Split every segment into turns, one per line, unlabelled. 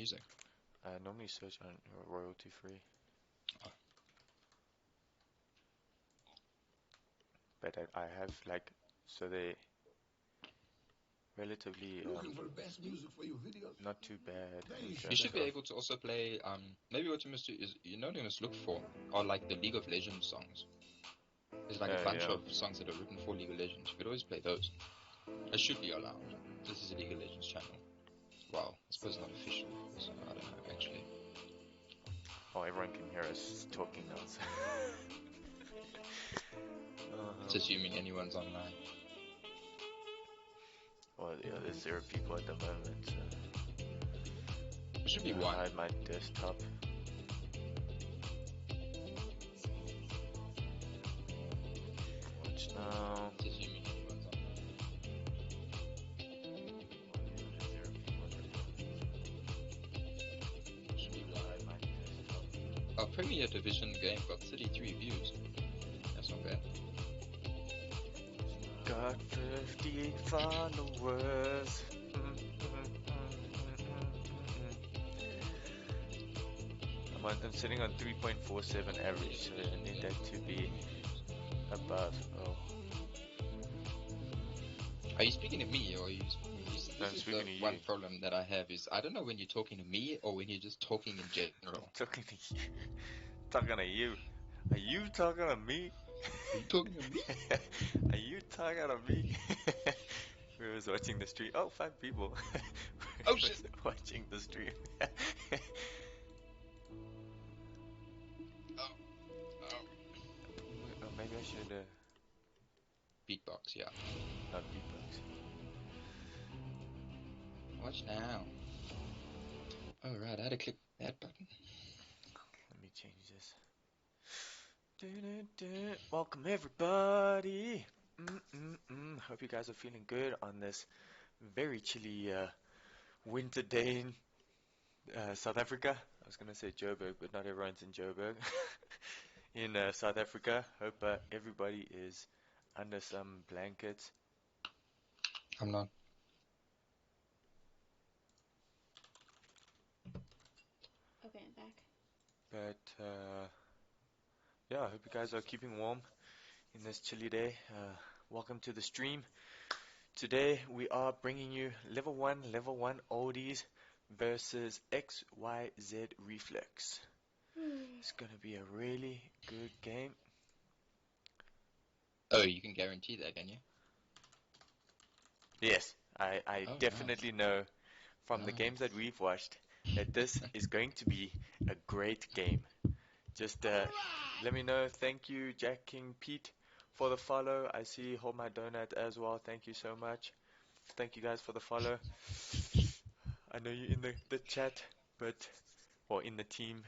music?
I normally search on royalty free.
Oh.
But I have like, so they relatively
Looking for the best music for your videos?
not too bad in
You
terms
should be
of
able to also play, maybe what you must do is, you know what you must look for are like the League of Legends songs. There's like a bunch
yeah.
of songs that are written for League of Legends. You could always play those. It should be allowed. This is a League of Legends channel. Well, I suppose not official, because I don't know, actually.
Oh, everyone can hear us talking now. So.
It's assuming anyone's online.
Well, yeah, there's 0 people at the moment. So.
It should be
I
one.
hide my desktop. Watch now.
It's assuming anyone's online. Should be one. Our Premier Division game got 33 views. That's not bad.
Got 50 followers. I'm sitting on 3.47 average, so I need that to be above. Oh.
Are you speaking to me, or are you? This
I'm
is
speaking
the
to
one
you.
problem that I have is I don't know when you're talking to me or when you're just talking in general.
Talking to you. Talking to you. Are you talking to me?
Are you talking to me?
Are you talking to me? We was watching the stream. Oh, 5 people.
Oh shit!
Watching the stream. Oh, maybe I should
Beatbox, yeah.
not beatbox.
Watch now. Alright, I had to click that button.
Let me change this. Welcome everybody. Hope you guys are feeling good on this very chilly winter day in South Africa. I was gonna say Joburg, but not everyone's in Joburg. In South Africa. Hope everybody is under some blankets.
I'm not.
Okay, I'm back.
But yeah, I hope you guys are keeping warm in this chilly day. Welcome to the stream. Today we are bringing you level 1 oldies versus XYZ Reflex. It's gonna be a really good game.
Oh, you can guarantee that, can you?
Yes, I
Oh,
definitely know from the games that we've watched that this is going to be a great game. Just let me know. Thank you, Jack King Pete, for the follow. I see Hold My Donut as well. Thank you so much. Thank you guys for the follow. I know you're in the chat, but, or in the team.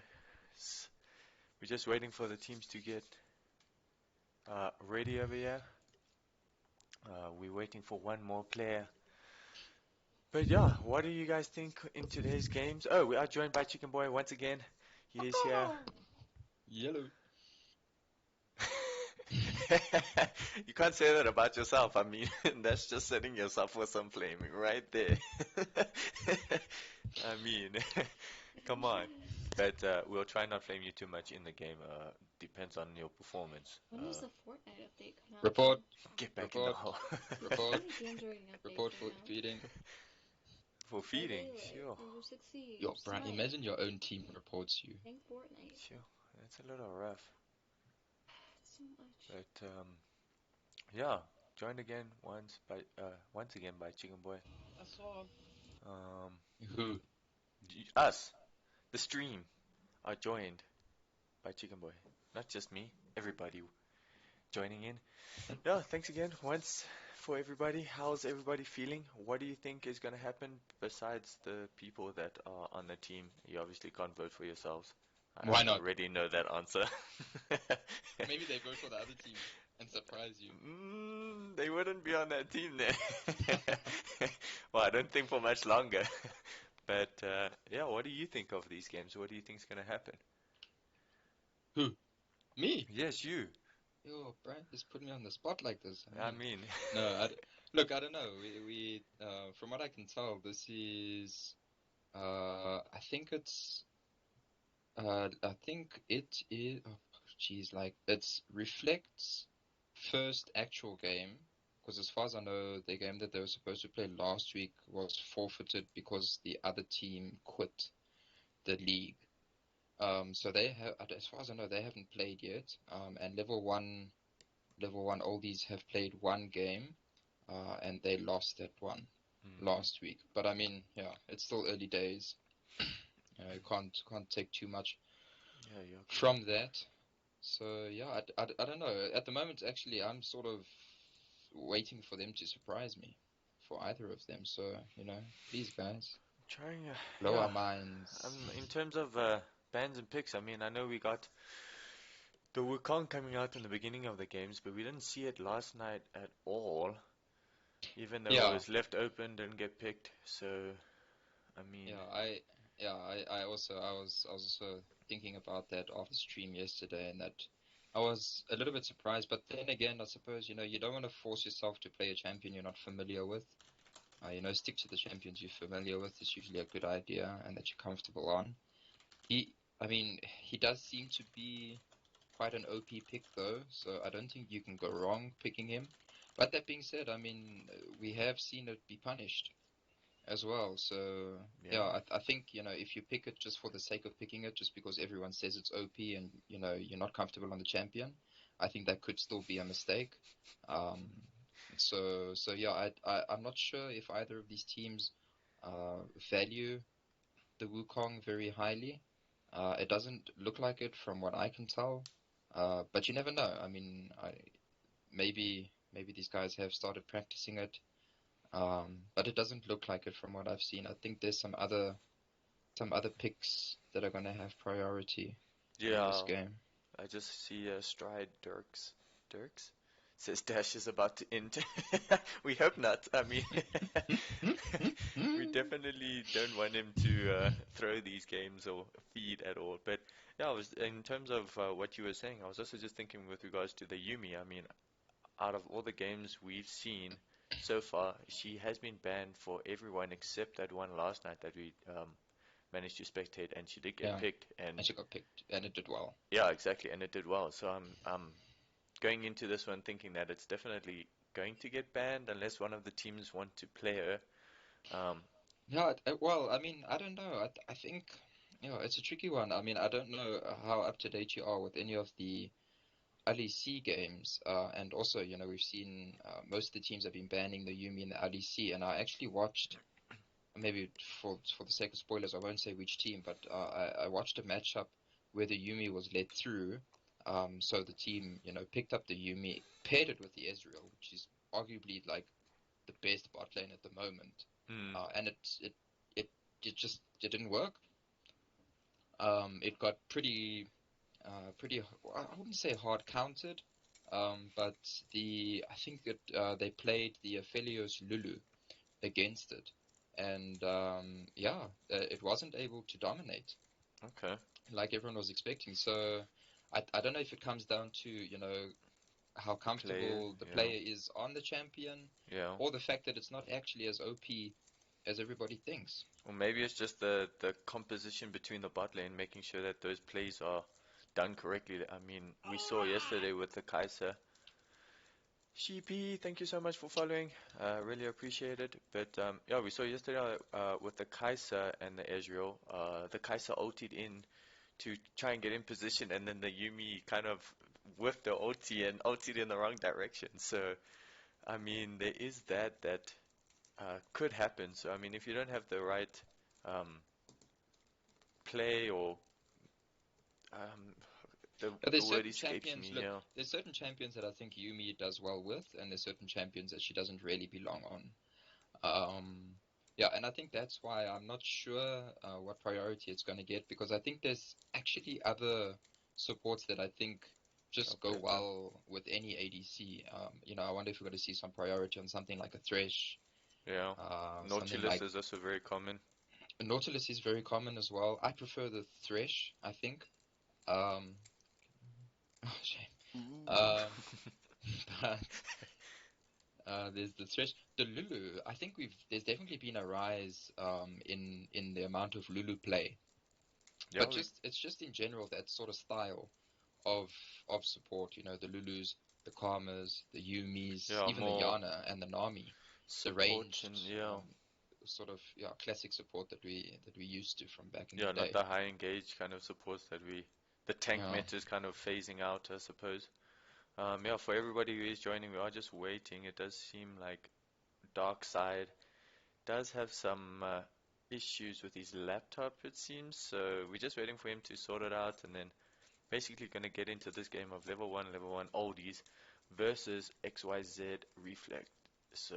We're just waiting for the teams to get ready over here. We're waiting for one more player. But yeah, what do you guys think in today's games? Oh, we are joined by Chicken Boy once again. He is here.
Yellow.
You can't say that about yourself. I mean, that's just setting yourself for some flaming right there. I mean, come on. But we'll try not flame you too much in the game. Depends on your performance.
When does the Fortnite update come out?
Report.
Get back in the hole.
Report.
Update
Report for feeding.
For feeding, sure.
Yo, Brian, imagine your own team reports you.
Playing Fortnite.
Sure, that's a little rough.
So much.
But yeah, joined again once again by Chicken Boy.
I saw. Who?
Us, the stream, are joined by Chicken Boy. Not just me, everybody joining in. Yeah, thanks again once for everybody. How's everybody feeling? What do you think is going to happen besides the people that are on the team? You obviously can't vote for yourselves.
Why not?
I already know that answer.
Maybe they vote for the other team and surprise you.
They wouldn't be on that team then. Well, I don't think for much longer. But yeah, what do you think of these games? What do you think is going to happen?
Who? Me?
Yes, you.
Yo, Brian, just put me on the spot like this.
I mean.
No, look, I don't know. We from what I can tell, this is, I think it's I think it is. Oh, geez, like it's Reflect's first actual game. Because as far as I know, the game that they were supposed to play last week was forfeited because the other team quit the league. So they have, as far as I know, they haven't played yet. And level one Oldies have played one game, and they lost that one last week. But I mean, yeah, it's still early days. You can't take too much from that. So yeah, I don't know. At the moment, actually, I'm sort of waiting for them to surprise me, for either of them. So please, guys,
Trying,
blow our minds.
in terms of bans and picks, I mean, I know we got the Wukong coming out in the beginning of the games, but we didn't see it last night at all. Even though it was left open, didn't get picked. So, I mean,
I was also thinking about that after stream yesterday, and that I was a little bit surprised. But then again, I suppose you don't want to force yourself to play a champion you're not familiar with. Stick to the champions you're familiar with. It's usually a good idea, and that you're comfortable on. He does seem to be quite an OP pick though, so I don't think you can go wrong picking him. But that being said, I mean, we have seen it be punished as well. So I think if you pick it just for the sake of picking it, just because everyone says it's OP and you're not comfortable on the champion, I think that could still be a mistake. So yeah, I'm not sure if either of these teams value the Wukong very highly. It doesn't look like it from what I can tell, but you never know. I mean, maybe these guys have started practicing it. But it doesn't look like it from what I've seen. I think there's some other picks that are gonna have priority in this game.
I just see Stride Dirks says Dash is about to end. We hope not. I mean, we definitely don't want him to throw these games or feed at all. But yeah, in terms of what you were saying, I was also just thinking with regards to the Yumi. I mean, out of all the games we've seen so far, she has been banned for everyone except that one last night that we managed to spectate, and she did get picked.
And she got picked, and it did well.
Yeah, exactly, and it did well. So I'm going into this one thinking that it's definitely going to get banned unless one of the teams want to play her.
Well, I mean, I don't know. I think it's a tricky one. I mean, I don't know how up to date you are with any of the LEC games, and also, we've seen most of the teams have been banning the Yumi in the LEC, and I actually watched, maybe for the sake of spoilers, I won't say which team, but I watched a matchup where the Yumi was led through, so the team, picked up the Yumi, paired it with the Ezreal, which is arguably like the best bot lane at the moment, and it didn't work. It got pretty, I wouldn't say hard counted, but I think they played the Aphelios Lulu against it, and it wasn't able to dominate.
Okay.
Like everyone was expecting. So I don't know if it comes down to how comfortable the player is on the champion, or the fact that it's not actually as OP as everybody thinks.
Or maybe it's just the composition between the bot lane, making sure that those plays are done correctly. I mean, we saw yesterday with the Kai'Sa. Sheepy, thank you so much for following. Really appreciate it. But we saw yesterday with the Kai'Sa and the Ezreal. The Kai'Sa ulted in to try and get in position, and then the Yumi kind of whiffed the ulti and ulted in the wrong direction. So, I mean, there is that could happen. So, I mean, if you don't have the right play or the word escapes me.
There's certain champions that I think Yumi does well with, and there's certain champions that she doesn't really belong on. And I think that's why I'm not sure what priority it's going to get, because I think there's actually other supports that I think just go well with any ADC. I wonder if we're going to see some priority on something like a Thresh.
Yeah, Nautilus is also very common.
Nautilus is very common as well. I prefer the Thresh, I think. Shame. There's the Thresh, the Lulu. I think there's definitely been a rise in the amount of Lulu play,
Yeah,
but it's just in general that sort of style of support. You know, the Lulus, the Karmas, the Yumis, even the
more
Yana and the Nami, the
support
ranged
and
sort of classic support that we used to from back in the
yeah, not
day.
the high engage kind of supports that the tank
Yeah.
meta is kind of phasing out, I suppose. Yeah, for everybody who is joining, we are just waiting. It does seem like DarkSide does have some issues with his laptop, it seems. So we're just waiting for him to sort it out, and then basically going to get into this game of level 1 Oldies versus XYZ Reflect. So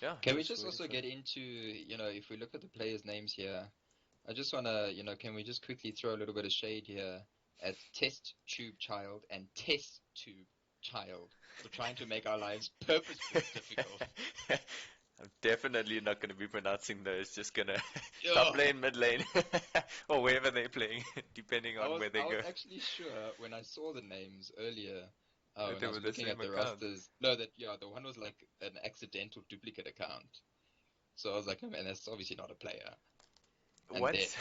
yeah,
Can we
just
just
waiting
also
for
get into, if we look at the players' names here, I just want to, can we just quickly throw a little bit of shade here at TestTubeChild and TestTubeChild for trying to make our lives purposefully difficult.
I'm definitely not going to be pronouncing those. Just gonna
Yeah.
top lane, mid lane, or wherever they're playing, depending on where they
I was
go.
actually sure when I saw the names earlier,
That
when
they
I
were
was
the
looking
same
at the
account.
rosters, no, the one was like an accidental duplicate account. So I was like, oh man, that's obviously not a player. And then,
Once,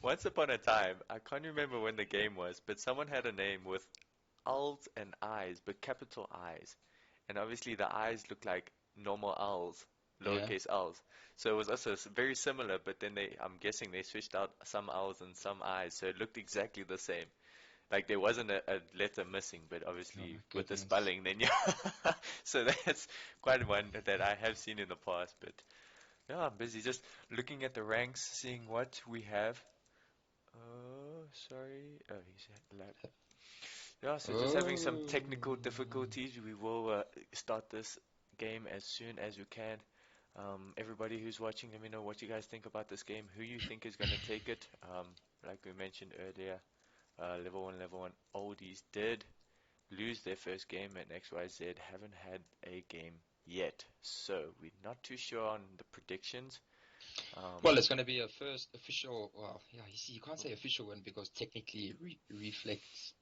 once upon a time, I can't remember when the game was, but someone had a name with owls and eyes, but capital I's. And obviously the eyes look like normal owls,
yeah.
lowercase owls. So it was also very similar, but then I'm guessing they switched out some owls and some eyes, so it looked exactly the same. Like there wasn't a letter missing, but
Oh
obviously
my
with the
goodness.
spelling, then yeah. So that's quite one that I have seen in the past, but yeah, I'm busy just looking at the ranks, seeing what we have. Oh, sorry. Oh, he's had lag. Yeah, so just having some
Oh.
technical difficulties. We will start this game as soon as we can. Everybody who's watching, let me know what you guys think about this game, who you think is going to take it. Like we mentioned earlier, level 1 Oldies did lose their first game, and XYZ haven't had a game yet. So we're not too sure on the predictions.
Well, it's going to be a first official. Well, yeah, you see, you can't say official win because technically Reflects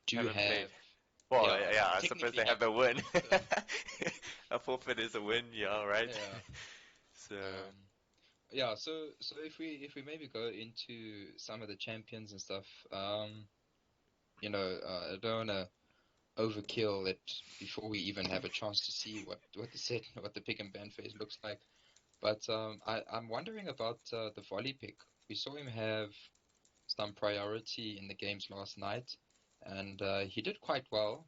do
Haven't played.
have.
Well,
Yeah,
yeah, I suppose
technically
they have
haven't.
a win.
But,
A forfeit is a win, yeah, right?
yeah.
So,
Yeah. So if we maybe go into some of the champions and stuff, I don't want to overkill it before we even have a chance to see what the set, what the pick and ban phase looks like. But I'm wondering about the volley pick. We saw him have some priority in the games last night, and he did quite well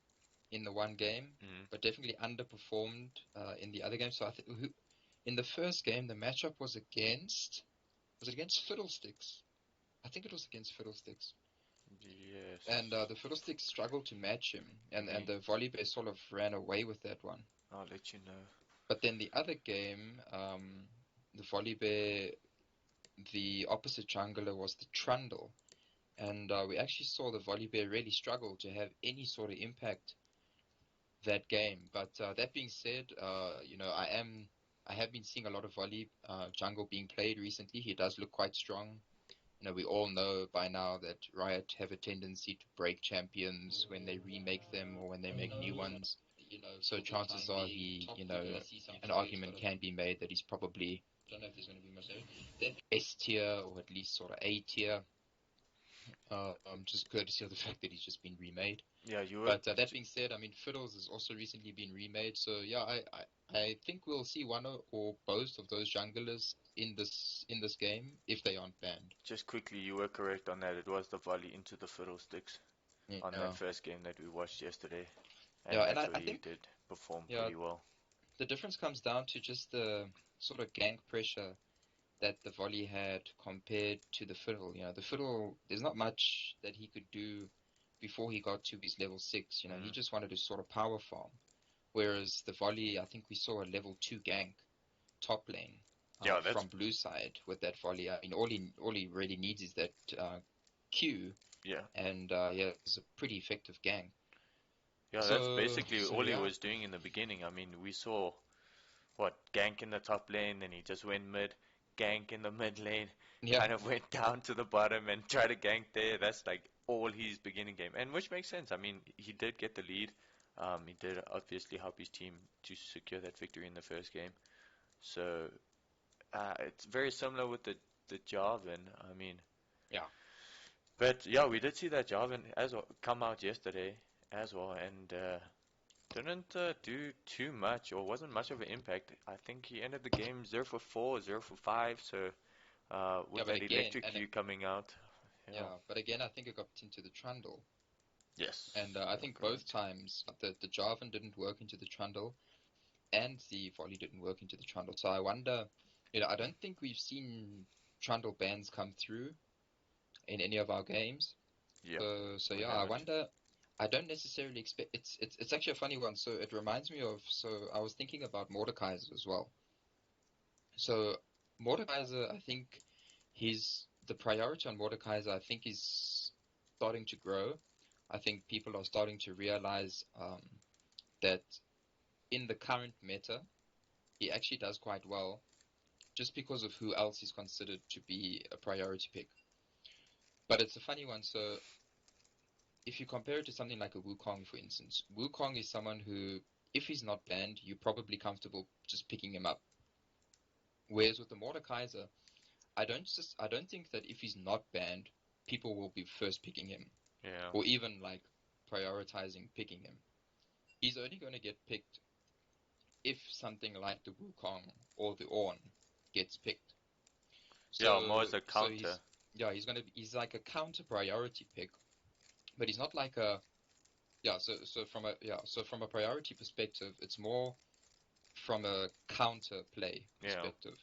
in the one game, but definitely underperformed in the other game. So I think in the first game the matchup was it against Fiddlesticks? I think it was against Fiddlesticks,
yes.
and the Fiddlesticks struggled to match him, and
Me,
the Volibear sort of ran away with that one.
I'll let you know.
But then the other game, the Volibear, the opposite jungler was the Trundle. And we actually saw the Volibear really struggle to have any sort of impact that game. But that being said, I have been seeing a lot of volley jungle being played recently. He does look quite strong. We all know by now that Riot have a tendency to break champions when they remake them or when they make new ones. So chances are an argument can be made that he's probably, I don't know if there's going to be much there, S tier or at least sort of A tier. Just courtesy of the fact that he's just been remade.
Yeah, you were.
But that being said, I mean, Fiddles has also recently been remade, so yeah, I think we'll see one or both of those junglers in this game if they aren't banned.
Just quickly, you were correct on that. It was the volley into the Fiddlesticks on
Yeah,
that first game that we watched yesterday.
yeah,
And
and
that's
I
where he
think
did perform
yeah
pretty well.
the difference comes down to just the sort of gank pressure that the volley had compared to the fiddle. The fiddle, there's not much that he could do before he got to his level 6. He just wanted to sort of power farm. Whereas the volley, I think we saw a level 2 gank top lane
Yeah, that's
from blue side with that volley. I mean, all he really needs is that Q,
yeah.
and it's a pretty effective gank.
Yeah, that's
So,
basically
so
all he
yeah,
was doing in the beginning. I mean, we saw what gank in the top lane, then he just went mid, gank in the mid lane,
yeah,
kind of went down to the bottom and tried to gank there. That's like all his beginning game, and which makes sense. I mean, he did get the lead. He did obviously help his team to secure that victory in the first game. So it's very similar with the Jarvan. I mean,
Yeah.
but yeah, we did see that Jarvan as well come out yesterday as well, and didn't do too much or wasn't much of an impact. I think he ended the game 0 for 4, 0 for 5. So
Yeah,
with
but
that
again,
electric Q coming out, yeah,
yeah, but again, I think it got into the Trundle,
yes,
and I think both
correct.
times the Jarvan didn't work into the Trundle, and the volley didn't work into the Trundle. So I wonder, I don't think we've seen Trundle bans come through in any of our games.
Yeah,
So
we
yeah, I
haven't.
wonder. I don't necessarily expect it's actually a funny one. So it reminds me of I was thinking about Mordekaiser as well. So Mordekaiser, I think the priority on Mordekaiser, I think, is starting to grow. I think people are starting to realize that in the current meta, he actually does quite well just because of who else is considered to be a priority pick. But it's a funny one. So if you compare it to something like a Wukong, for instance, Wukong is someone who, if he's not banned, you're probably comfortable just picking him up. Whereas with the Mordekaiser, I don't think that if he's not banned, people will be first picking him
Yeah,
or even like prioritizing picking him. He's only going to get picked if something like the Wukong or the Ornn gets picked.
yeah, more
So
as a
so
counter.
he's like a counter priority pick, but he's not like a so from a priority perspective, it's more from a counter play
Yeah,
perspective.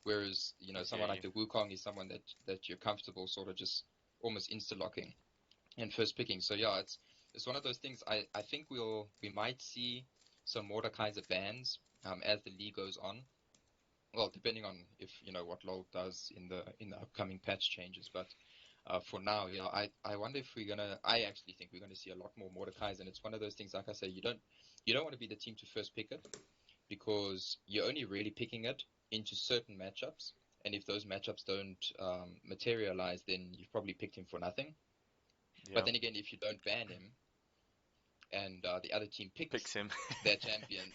Whereas,
I hear
someone like
you.
the Wukong is someone that you're comfortable sort of just almost insta-locking and first picking. So yeah, it's one of those things. I think we might see some Mordekaiser bans as the league goes on. Well, depending on if what LoL does in the upcoming patch changes, but for now, I wonder if I actually think we're gonna see a lot more Mordekaiser, and it's one of those things. Like I say, you don't want to be the team to first pick it because you're only really picking it into certain matchups, and if those matchups don't materialize, then you've probably picked him for nothing. But
Yeah,
then again, if you don't ban him and the other team
picks
picks
him.
their champion,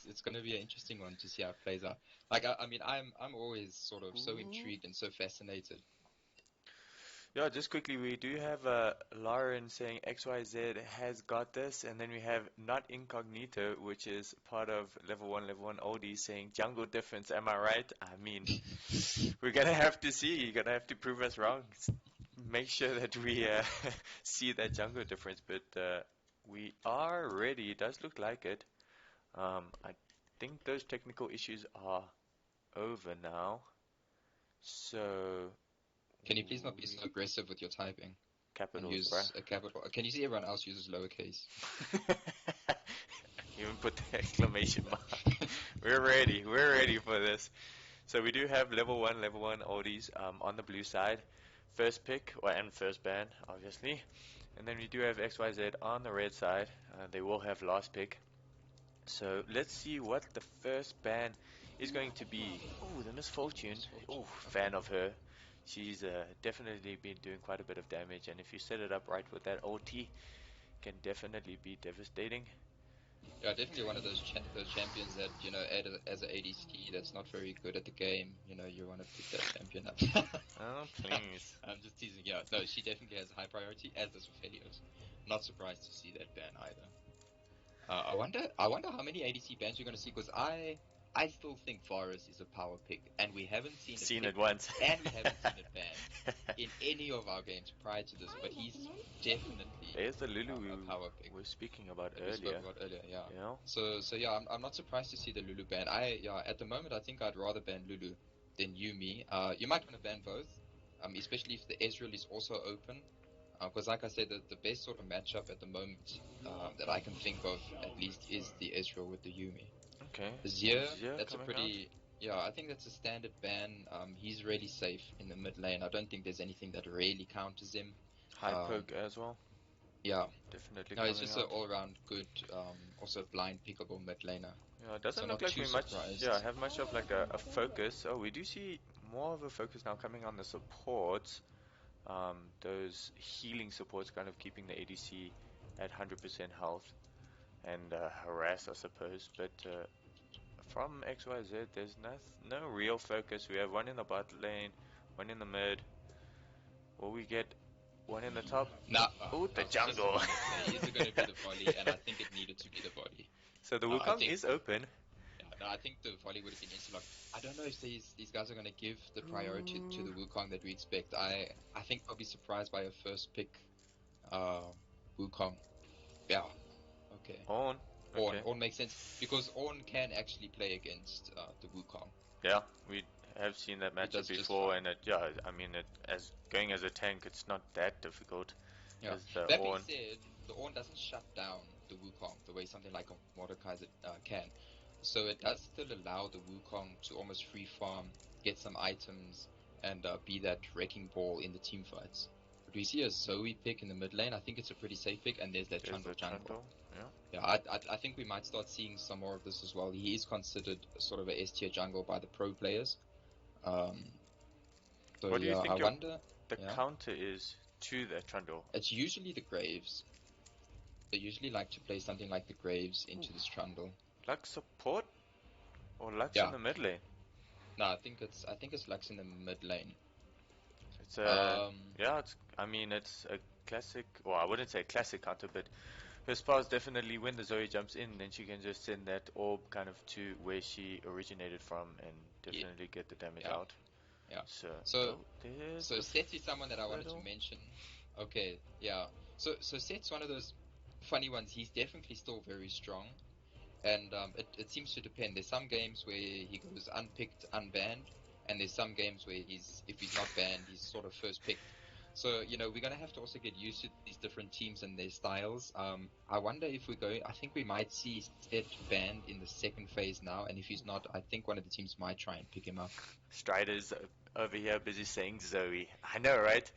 it's going to be an interesting one to see how it plays out. Like I mean, I'm always sort of so
Ooh.
intrigued and so fascinated.
Yeah, just quickly, we do have Lauren saying XYZ has got this, and then we have not Incognito, which is part of level 1 Oldies, saying jungle difference. Am I right? I mean, we're gonna have to see. You're gonna have to prove us wrong. Make sure that we see that jungle difference, but we are ready. It does look like it. I think those technical issues are over now. So
Can you please not be
we
so aggressive with your typing and
capitals, bruh.
use a capital? Can you see everyone else uses lowercase?
Even put the exclamation mark. We're ready. We're ready for this. So we do have level 1 oldies on the blue side. First pick, and first ban, obviously. And then we do have XYZ on the red side. They will have last pick. So let's see what the first ban is going to be. Oh, the Misfortune. Oh, fan
Okay.
of her. She's definitely been doing quite a bit of damage, and if you set it up right with that ulti, can definitely be devastating.
Yeah, definitely one of those champions that as an ADC that's not very good at the game. You want to pick that champion up.
Oh, please.
I'm just teasing. Yeah, no, she definitely has a high priority, as does Helios. Not surprised to see that ban either. I wonder how many ADC bans we're going to see because I still think Varus is a power pick, and we haven't seen it
Seen it
picked,
once.
and we haven't seen it banned in any of our games prior to this. But he's definitely
There's the Lulu we
a power pick
were speaking about
that we spoke
earlier.
about earlier. Yeah.
You know?
So yeah, I'm not surprised to see the Lulu ban. At the moment I think I'd rather ban Lulu than Yumi. You might want to ban both, especially if the Ezreal is also open. Because like I said, the best sort of matchup at the moment that I can think of at least is the Ezreal with the Yumi.
Okay.
Azir,
Zia
that's a
coming out.
pretty I think that's a standard ban. He's really safe in the mid lane. I don't think there's anything that really counters him.
High
Um,
poke as well.
yeah,
Definitely
no, he's
coming
just an
out.
all-round good, also blind pickable mid laner.
Yeah, it
So
doesn't look
not
like
too
we much, yeah,
surprised.
have much of like a focus. Oh, we do see more of a focus now coming on the supports. those healing supports, kind of keeping the ADC at 100% health and harass, I suppose. But from XYZ, there's no real focus. We have one in the bot lane, one in the mid. Will we get one in the top?
Nah,
Oh, the
I was just
jungle.
about to say, is it going to be the volley? And I think it needed to be the volley.
So the
I
Wukong
think-
is open.
Yeah, no, I think the volley would have been interlocked. I don't know if these guys are going to give the priority to the Wukong that we expect. I think I'll be surprised by a first pick Wukong. Yeah, okay.
On.
Ornn.
Okay.
Ornn makes sense because Ornn can actually play against the Wukong.
Yeah, we have seen that matchup
does just
before,
fine.
and yeah, I mean, as going as a tank, it's not that difficult.
Yeah.
As the
That being
Ornn.
said, the Ornn doesn't shut down the Wukong the way something like a Maokai can. So it does still allow the Wukong to almost free farm, get some items, and be that wrecking ball in the team fights. But we see a Zoe pick in the mid lane. I think it's a pretty safe pick, and there's that
There's
Trundle
the
jungle.
Trundle. Yeah.
Yeah, I think we might start seeing some more of this as well. He is considered sort of a S tier jungle by the pro players. So
What do you
yeah,
think
I wonder.
the
Yeah.
counter is to the Trundle?
It's usually the Graves. They usually like to play something like the Graves into this Trundle.
Lux support or Lux
Yeah.
in the mid lane?
No, I think it's Lux in the mid lane.
It's yeah, it's a classic, well, I wouldn't say classic counter, but her spells definitely, when the Zoe jumps in, then she can just send that orb kind of to where she originated from and definitely get the damage out.
Yeah.
So
So
there's
So
the
Seth is someone that I wanted to
Fiddle.
mention. Okay, yeah. So Seth's one of those funny ones. He's definitely still very strong, and it seems to depend. There's some games where he goes unpicked, unbanned, and there's some games where if he's not banned, he's sort of first picked. So we're gonna have to also get used to these different teams and their styles. I wonder if we go. I think we might see Seth banned in the second phase now, and if he's not, I think one of the teams might try and pick him up.
Strider's over here busy saying Zoe. I know, right?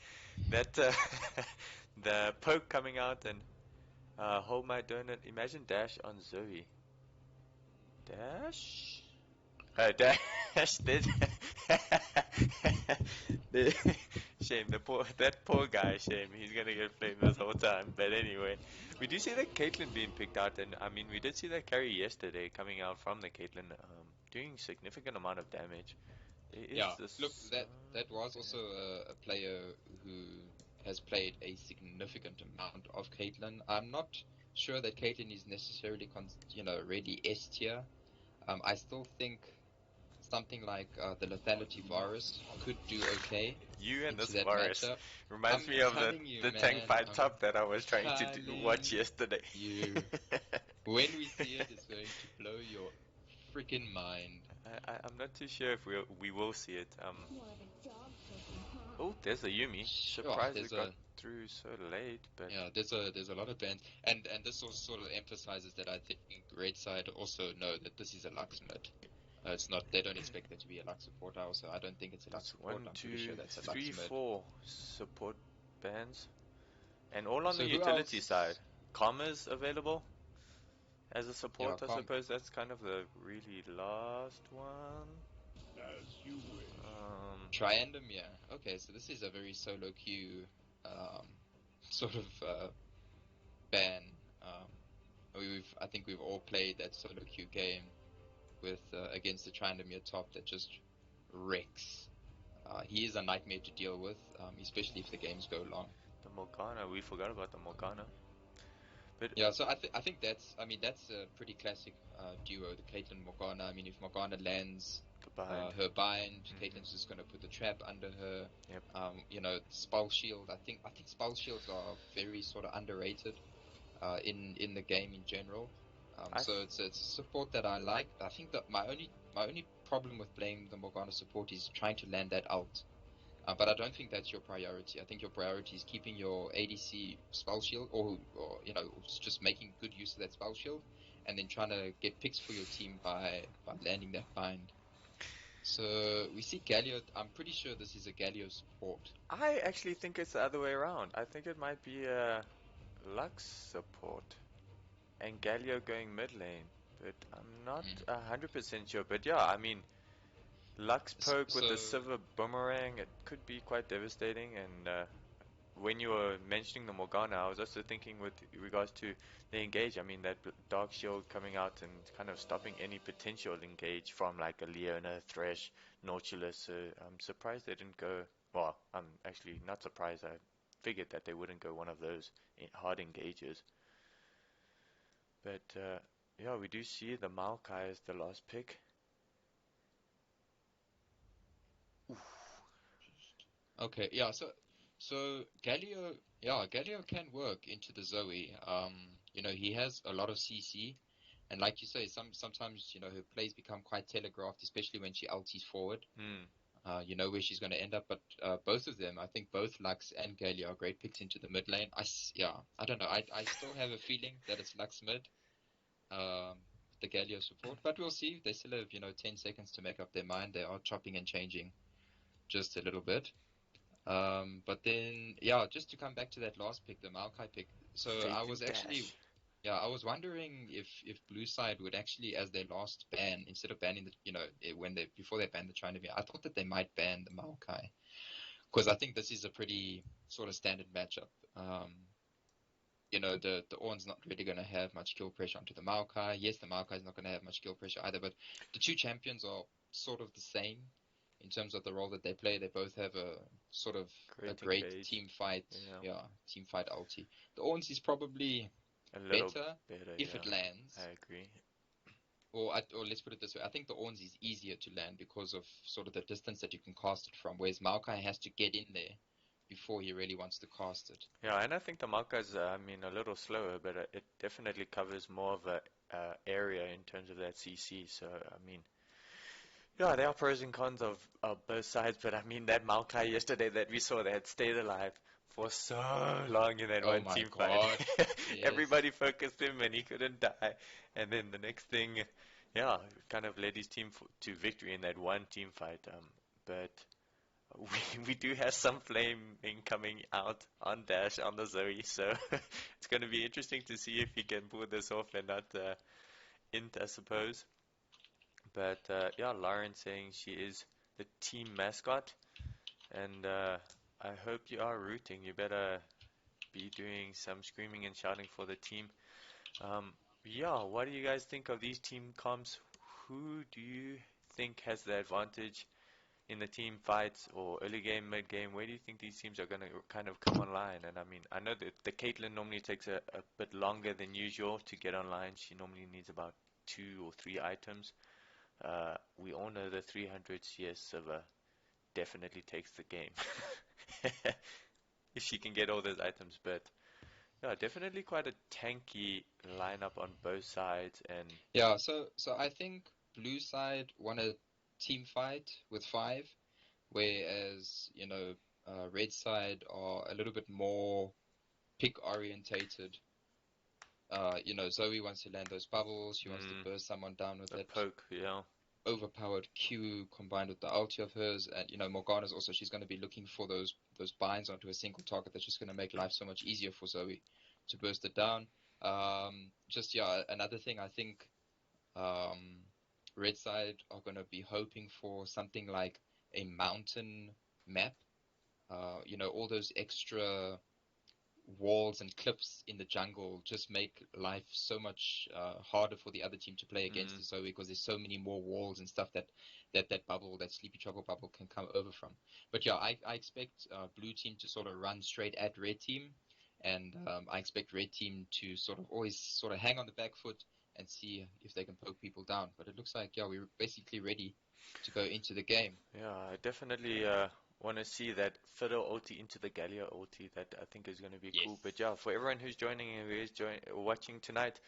That the poke coming out and hold my donut. Imagine Dash on Zoe. Dash? Dash did. Shame, that poor guy. Shame, he's gonna get flamed this whole time. But anyway, we do see that Caitlyn being picked out, and I mean, we did see that carry yesterday coming out from the Caitlyn, doing significant amount of damage.
Look, that was also a player who has played a significant amount of Caitlyn. I'm not sure that Caitlyn is necessarily ready S tier. I still think something like the lethality Varus could do okay
You and
into
this
that
Varus
matchup.
reminds
I'm
me of
telling you,
the tank
man,
fight
I'm
top that I was trying to watch
telling
yesterday.
you. When we see it, it's going to blow your freaking mind.
I'm not too sure if we will see it. Oh, there's a Yumi. Surprised it got through so late, but
yeah, there's a lot of bans, and this also sort of emphasizes that I think Red Side also know that this is a Lux mid. It's not. They don't expect it to be a Lux support. I don't think it's a Lux
it's
support.
1,
I'm
2,
pretty sure that's a Lux
3,
mid.
4 support bands, and all on
So
the
who
utility
else?
side. Karma's available as a support.
Yeah,
I suppose that's kind of the really last one.
As you wish.
Triandamir. Okay, so this is a very solo queue sort of ban. I think we've all played that solo queue game with against the Triandamir top that just wrecks. He is a nightmare to deal with, especially if the games go long.
The Morgana, we forgot about the Morgana. But
yeah, so I think that's a pretty classic duo, the Caitlyn Morgana. I mean, if Morgana lands her bind, Caitlyn's just going to put the trap under her.
Yep.
Spell shield. I think spell shields are very sort of underrated in the game in general. So it's a support that I like. I think that my only problem with playing the Morgana support is trying to land that ult. But I don't think that's your priority. I think your priority is keeping your ADC spell shield, or just making good use of that spell shield, and then trying to get picks for your team by landing that bind. So we see Galio. I'm pretty sure this is a Galio support.
I actually think it's the other way around. I think it might be a Lux support and Galio going mid lane, but I'm not 100% sure. But yeah, I mean, Lux poke with
So
the Sivir boomerang, it could be quite devastating. And when you were mentioning the Morgana, I was also thinking with regards to the engage. I mean, that Dark Shield coming out and kind of stopping any potential engage from like a Leona, Thresh, Nautilus. So I'm surprised they didn't go. Well, I'm actually not surprised. I figured that they wouldn't go one of those hard engages. But yeah, we do see the Maokai as the last pick.
okay, yeah. So Galio, yeah, Galio can work into the Zoe. He has a lot of CC, and like you say, sometimes her plays become quite telegraphed, especially when she ulties forward.
Hmm.
You know where she's going to end up, but both of them, I think both Lux and Galio are great picks into the mid lane. I don't know. I still have a feeling that it's Lux mid, um, the Galio support, but we'll see. They still have 10 seconds to make up their mind. They are chopping and changing just a little bit. But then, yeah, just to come back to that last pick, the Maokai pick. So I
Faith
was
and
actually,
Dash.
yeah, I was wondering if Blue Side would actually, as their last ban, instead of banning before they banned the China V, I thought that they might ban the Maokai, because I think this is a pretty sort of standard matchup. The Ornn's not really going to have much kill pressure onto the Maokai. Yes, the Maokai is not going to have much kill pressure either, but the two champions are sort of the same in terms of the role that they play. They both have a sort of a
Great
great
engage.
team fight,
Yeah.
yeah, team fight ulti. The Ornn's is probably
A little
better
better,
if
yeah.
it lands,
I agree.
or let's put it this way: I think the Ornn's is easier to land because of sort of the distance that you can cast it from, whereas Maokai has to get in there before he really wants to cast it.
Yeah, and I think the Maokai's, I mean, a little slower, but it definitely covers more of a area in terms of that CC. So, I mean, yeah, there are pros and cons of both sides, but I mean, that Maokai yesterday that we saw that had stayed alive for so long in that
Oh
one
my
team fight.
God, yes.
Everybody focused him and he couldn't die. And then the next thing, yeah, kind of led his team to victory in that one team fight. But we do have some flaming coming out on Dash on the Zoe, so it's going to be interesting to see if he can pull this off and not int, I suppose. But yeah, Lauren saying she is the team mascot, and I hope you are rooting. You better be doing some screaming and shouting for the team. Um, yeah, what do you guys think of these team comps? Who do you think has the advantage in the team fights or early game, mid game? Where do you think these teams are going to kind of come online? And I mean, I know that the Caitlyn normally takes a bit longer than usual to get online. She normally needs about 2 or 3 items. We all know the 300 CS server definitely takes the game if she can get all those items. But yeah, definitely quite a tanky lineup on both sides. And
Yeah, so I think blue side won a team fight with 5, whereas red side are a little bit more pick orientated. Zoe wants to land those bubbles. She wants to burst someone down with
the
it.
poke, yeah.
Overpowered Q combined with the ulti of hers, and Morgana's also, she's going to be looking for those binds onto a single target. That's just going to make life so much easier for Zoe to burst it down. Another thing I think um, red side are going to be hoping for something like a mountain map. All those extra walls and cliffs in the jungle just make life so much harder for the other team to play against
Mm,
the Zoe, because there's so many more walls and stuff that bubble, that sleepy trouble bubble, can come over from. But yeah, I expect blue team to sort of run straight at red team, and I expect red team to sort of always sort of hang on the back foot and see if they can poke people down. But it looks like, yeah, we're basically ready to go into the game.
yeah, I definitely want to see that Fiddle ulti into the Galio ulti. That I think is going to be
Yes.
cool. But yeah, for everyone who's joining and who is watching tonight,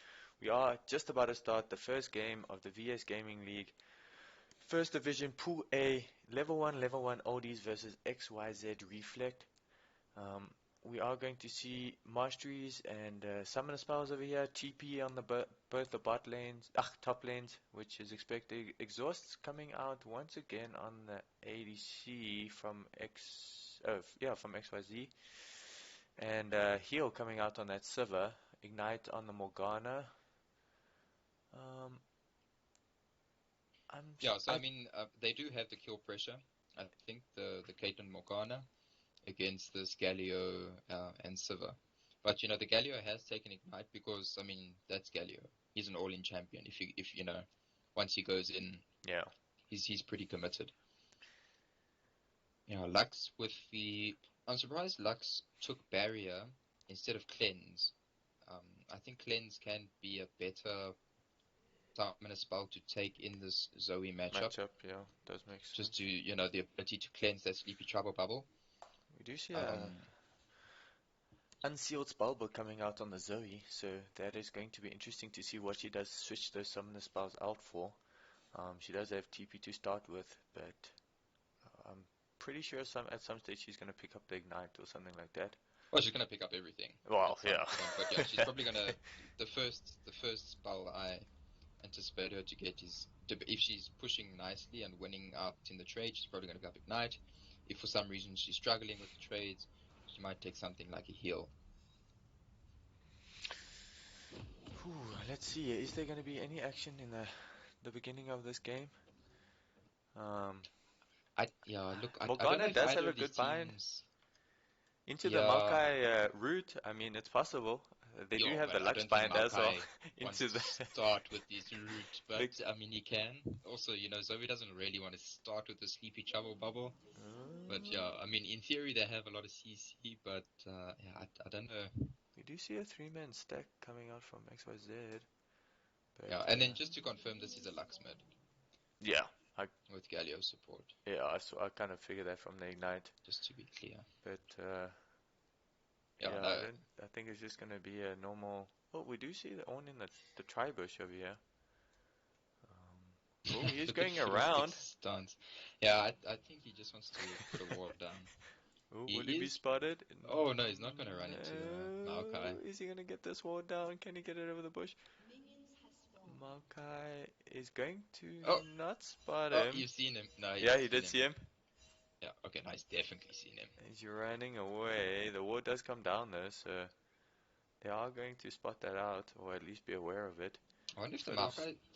we are just about to start the first game of the VS Gaming League. First Division Pool A, Level 1 Oldies versus XYZ Reflect. Um, we are going to see masteries and summoner spells over here. TP on the both the bot lanes, top lanes, which is expected. Exhausts coming out once again on the ADC from from XYZ, and heal coming out on that Sivir. Ignite on the Morgana. Um,
Yeah, so I mean, they do have the kill pressure. I think the Caitlyn Morgana against this Galio and Sivir. But you know, the Galio has taken Ignite because I mean that's Galio. He's an all-in champion. If you know, once he goes in,
yeah.
he's pretty committed. Yeah, Lux with the. I'm surprised Lux took Barrier instead of Cleanse. I think Cleanse can be a better stamina spell to take in this Zoe matchup.
Yeah, does make sense.
Just to, you know, the ability to cleanse that Sleepy Trouble bubble.
We do see a unsealed spellbook coming out on the Zoe, so that is going to be interesting to see what she does switch those summoner spells out for. She does have TP to start with, but I'm pretty sure at some stage she's going to pick up the Ignite or something like that.
Well, she's going to pick up everything.
Well, yeah.
But yeah, she's probably going to... The first spell I anticipate her to get is... If she's pushing nicely and winning out in the trade, she's probably going to pick up Ignite. If for some reason she's struggling with the trades, she might take something like a heal.
Let's see. Is there going to be any action in the beginning of this game? Morgana does have a good bind into the Maokai route. I mean, it's possible. They do have the Lux bind as well.
Into the start with this route, but I mean, he can. Also, you know, Zoe doesn't really want to start with the Sleepy Trouble bubble. But yeah, I mean, in theory they have a lot of CC, but yeah, I don't know.
We do see a 3-man stack coming out from XYZ. But,
yeah, and then just to confirm, this is a Lux mid.
Yeah.
With Galio support.
Yeah, I kind of figured that from the Ignite.
Just to be clear.
But,
yeah,
no. I think it's just going to be a normal... Oh, we do see the Ornn in the tri-bush over here. Oh, he's going around.
Stance. Yeah, I think he just wants to put a ward down.
Ooh, will he be spotted?
Oh, no, he's not going to run into Maokai.
Is he going to get this ward down? Can he get it over the bush? Maokai is going to not spot him.
You've seen him. No,
yeah, he did see him.
Yeah, okay, no, he's definitely seen him.
He's running away. The ward does come down though, so they are going to spot that out, or at least be aware of it.
I wonder if the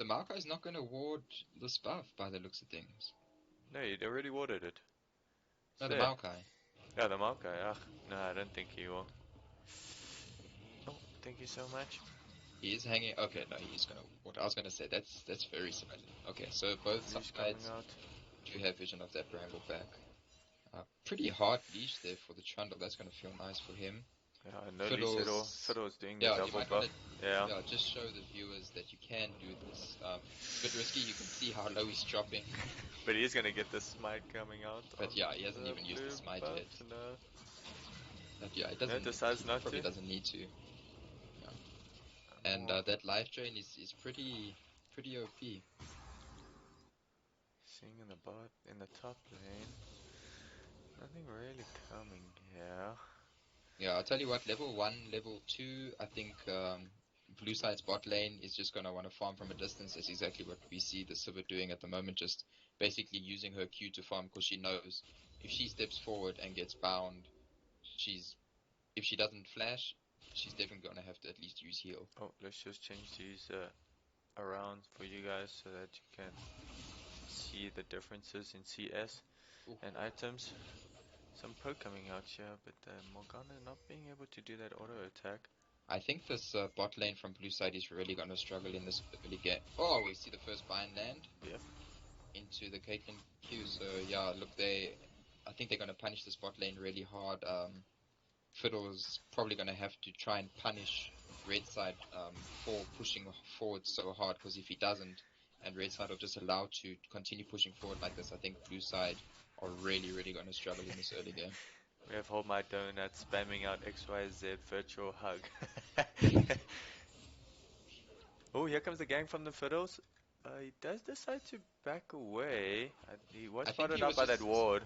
Maokai is not going to ward this buff by the looks of things.
No, he already warded it.
No, the Maokai.
Yeah, the Maokai. No, I don't think he will. Oh, thank you so much.
He is hanging. Okay, no, he's gonna. What I was gonna say. That's very similar. Okay, so both sides do have vision of that bramble back. Pretty hard leash there for the Trundle. That's gonna feel nice for him.
Yeah, no leash at all. Fiddle's doing the double buff.
Yeah, just show the viewers that you can do this. A bit risky. You can see how low he's dropping.
But he is gonna get the smite coming out.
But yeah, he hasn't even used the smite yet.
No.
But yeah, it doesn't.
No, decides not
probably
to.
Doesn't need to. And that life drain is pretty OP.
Seeing in the top lane, nothing really coming here.
Yeah, I'll tell you what, level 1, level 2, I think blue side's bot lane is just going to want to farm from a distance. That's exactly what we see the Sivir doing at the moment, just basically using her Q to farm because she knows if she steps forward and gets bound, if she doesn't flash, she's definitely going to have to at least use heal.
Oh, let's just change these around for you guys so that you can see the differences in CS and items. Some poke coming out here, but Morgana not being able to do that auto attack.
I think this bot lane from blue side is really going to struggle in this early game. Oh, we see the first bind land into the Caitlyn Q. So yeah, look, I think they're going to punish this bot lane really hard. Fiddle's probably going to have to try and punish red side for pushing forward so hard, because if he doesn't and red side are just allowed to continue pushing forward like this, I think blue side are really going to struggle in this early game.
We have Hold My Donut spamming out XYZ virtual hug. Oh, here comes the gang from the Fiddles. He does decide to back away. He was spotted out by that ward.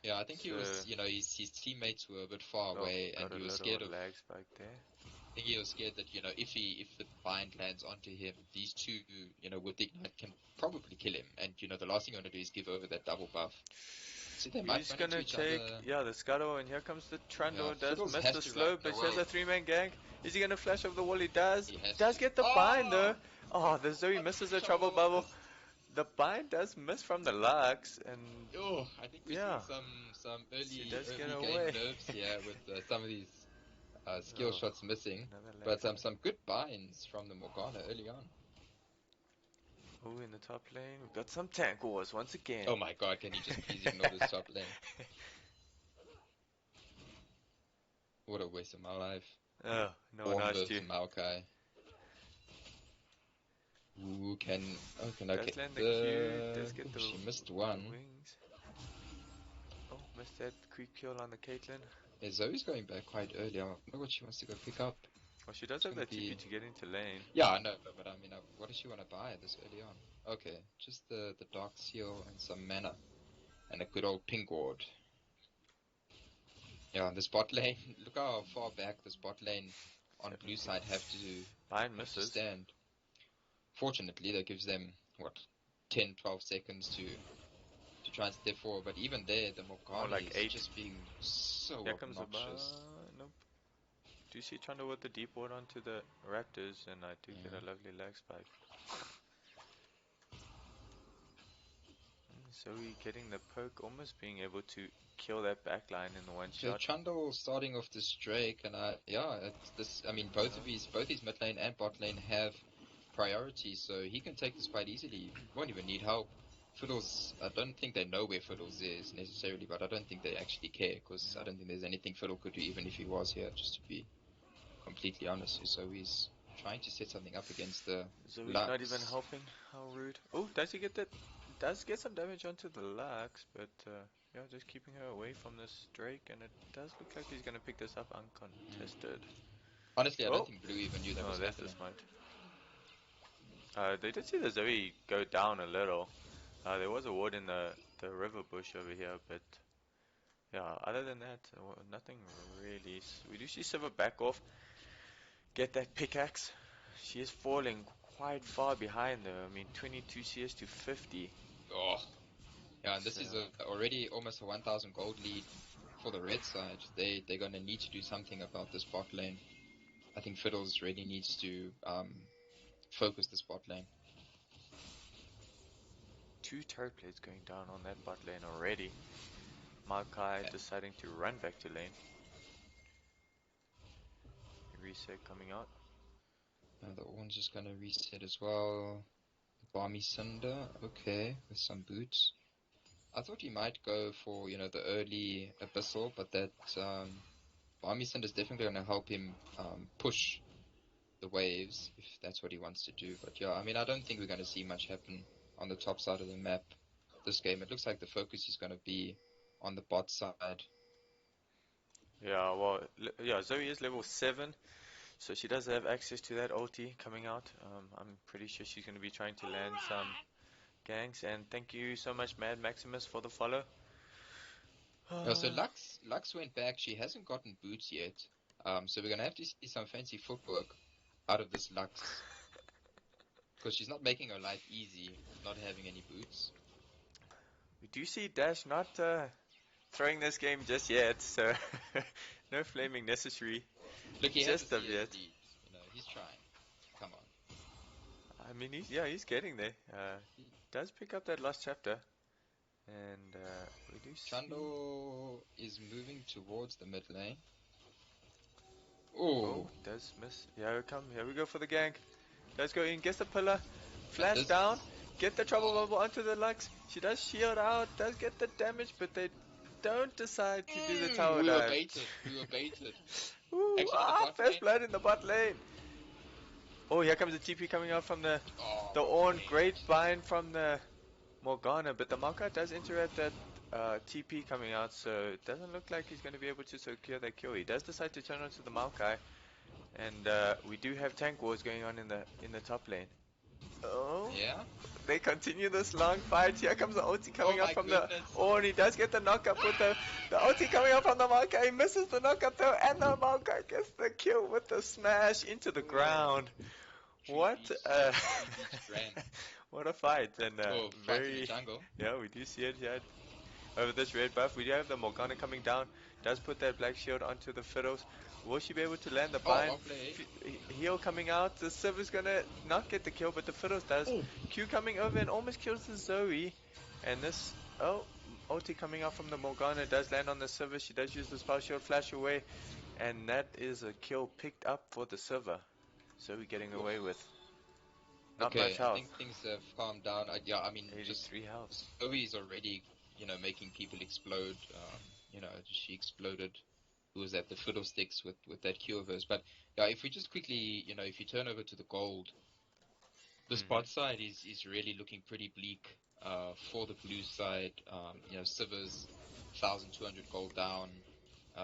Yeah, I think he was, his teammates were a bit far away, and he was scared of
lag spike there.
I think he was scared that, if the bind lands onto him, these two, with the ignite can probably kill him, and, the last thing you want to do is give over that double buff. So
he's gonna take, the scuttle, and here comes the Trundle. Does miss the slow, but he has a 3-man gank. Is he gonna flash over the wall? He does. He does get the bind though. Oh, the Zoe misses a trouble bubble. the bind does miss from the Lux, and
Oh, I think we're
yeah,
seeing some
she
early
does get
game
away.
nerves here with some of these skill
Oh,
shots missing.
another lag
But
side.
some good binds from the Morgana early on.
Oh, in the top lane, we've got some tank wars once again.
Oh my god, can you just please ignore this top lane? What a waste of my life.
Oh, no one
Ornn
asked you.
versus Maokai. Ooh, can I
Does
get
land the Q, does
Ooh,
get the
she missed
the
one.
wings. Oh, missed that quick kill on the Caitlyn.
Yeah, Zoe's going back quite early. I wonder what she wants to go pick up.
Oh, she does
It's
have
gonna
that TP
be...
to get into lane.
Yeah, I know, but I mean, what does she want to buy this early on? Okay, just the Dark Seal and some mana. And a good old pink ward. Yeah, the spot lane. Look how far back the spot lane on blue side have
Bind
to
misses.
stand. Fortunately, that gives them, what, 10, 12 seconds to try and step forward. But even there, the Morgana
like
is
8.
just being so
Here comes the
obnoxious.
Nope. Do you see Trundle with the deep ward onto the Raptors, and I do get a lovely lag spike. Zoe getting the poke, almost being able to kill that backline in the one
So
shot.
Trundle starting off this Drake, and it's this. I mean, both his mid lane and bot lane have priority, so he can take this fight easily. Won't even need help. Fiddles, I don't think they know where Fiddles is necessarily, but I don't think they actually care, because I don't think there's anything Fiddle could do even if he was here, just to be completely honest. So he's trying to set something up against the
Zoe's
Lux.
not even helping. How rude. Oh, does he get that? Does get some damage onto the Lux, but yeah, just keeping her away from this Drake, and it does look like he's gonna pick this up uncontested.
Honestly, I don't think Blue even knew that was
that's the
happening.
smite. They did see the Zoe go down a little. There was a ward in the river bush over here, but yeah, other than that, nothing really. We do see Sivir back off, get that pickaxe. She is falling quite far behind though. I mean, 22 CS to 50.
Oh, yeah, and this is already almost a 1,000 gold lead for the red side. They're gonna need to do something about this bot lane. I think Fiddles really needs to focus the bot lane.
2 turret plates going down on that bot lane already. Maokai deciding to run back to lane. Reset coming out.
The Ornn's just gonna reset as well. Balmy Syndra, okay, with some boots. I thought he might go for, the early Abyssal, but that Balmy Syndra is definitely gonna help him push the waves, if that's what he wants to do. But yeah, I mean, I don't think we're gonna see much happen on the top side of the map this game. It looks like the focus is gonna be on the bot side.
Yeah, well, yeah, Zoe is level 7, so she does have access to that ulti coming out. I'm pretty sure she's going to be trying to land some ganks, and thank you so much, Mad Maximus, for the follow.
So Lux went back. She hasn't gotten boots yet. So we're gonna have to see some fancy footwork out of this Lux, because she's not making her life easy not having any boots.
We do see Dash not throwing this game just yet, so no flaming necessary.
Look, he
Just
has
a
a
bit.
CS lead. He's trying. Come on.
I mean, he's getting there. Does pick up that last chapter, and we do see.
Trundle is moving towards the mid lane.
Oh, does miss. Here we go for the gank. Does go in, gets the pillar, flash down, get the trouble bubble onto the Lux. She does shield out, does get the damage, but they don't decide to do the tower
we
dive.
We were baited.
Ooh, first blood in the bot lane. Oh, here comes the TP coming out from the Ornn. Great bind from the Morgana, but the Maokai does interact that TP coming out, so it doesn't look like he's going to be able to secure that kill. He does decide to turn onto the Maokai, and we do have tank wars going on in the top lane. Oh,
yeah.
They continue this long fight. Here comes the ulti coming up from
goodness.
the Ornn. He does get the knockup with the ulti coming up from the Maokai. He misses the knockup though, and the Maokai gets the kill with the smash into the ground. What what a fight, and
fight in the jungle.
Yeah, we do see it here. over this red buff. We do have the Morgana coming down. Does put that black shield onto the Fiddles. Will she be able to land the bind?
well played.
Heal coming out. The Siv's gonna not get the kill, but the Fiddles does. Q coming over and almost kills the Zoe. And this, ulti coming out from the Morgana does land on the Sivir. She does use the spell shield, flash away. And that is a kill picked up for the Sivir. Zoe getting away with not much
Okay, I
health.
think things have calmed down. Yeah, I mean,
83
just
health.
Zoe's already, making people explode. She exploded. Who was that? The Fiddlesticks with that Q of hers. But yeah, if we just quickly, if you turn over to the gold, the spot side is really looking pretty bleak. For the blue side, Sivir's 1,200 gold down.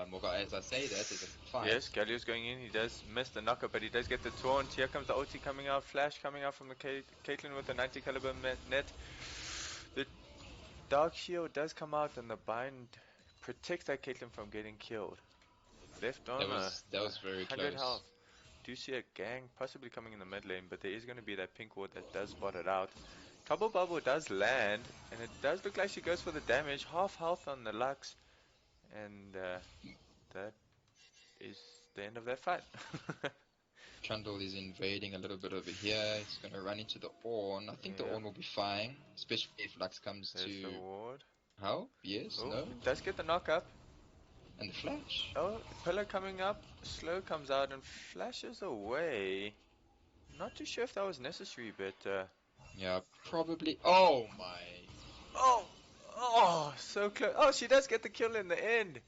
Morgana, as I say that, there's a fight.
Yes, Galio's going in. He does miss the knocker, but he does get the taunt. Here comes the ulti coming out. Flash coming out from the Caitlyn with a 90 caliber net. The Dark Shield does come out, and the bind protects that Caitlyn from getting killed. Left on
That was very
100
close.
health. Do see a gang possibly coming in the mid lane, but there is going to be that pink ward that does spot it out. Trouble Bubble does land, and it does look like she goes for the damage. Half health on the Lux, and that is the end of that fight.
Trundle is invading a little bit over here. He's going to run into the Ornn. I think the Ornn will be fine, especially if Lux comes
There's
to...
the ward.
How? Yes?
Oh,
No?
it does get the knock up.
And the flash?
Oh, pillar coming up. Slow comes out and flashes away. Not too sure if that was necessary, but...
Yeah, probably... Oh my...
Oh, so close. Oh, she does get the kill in the end.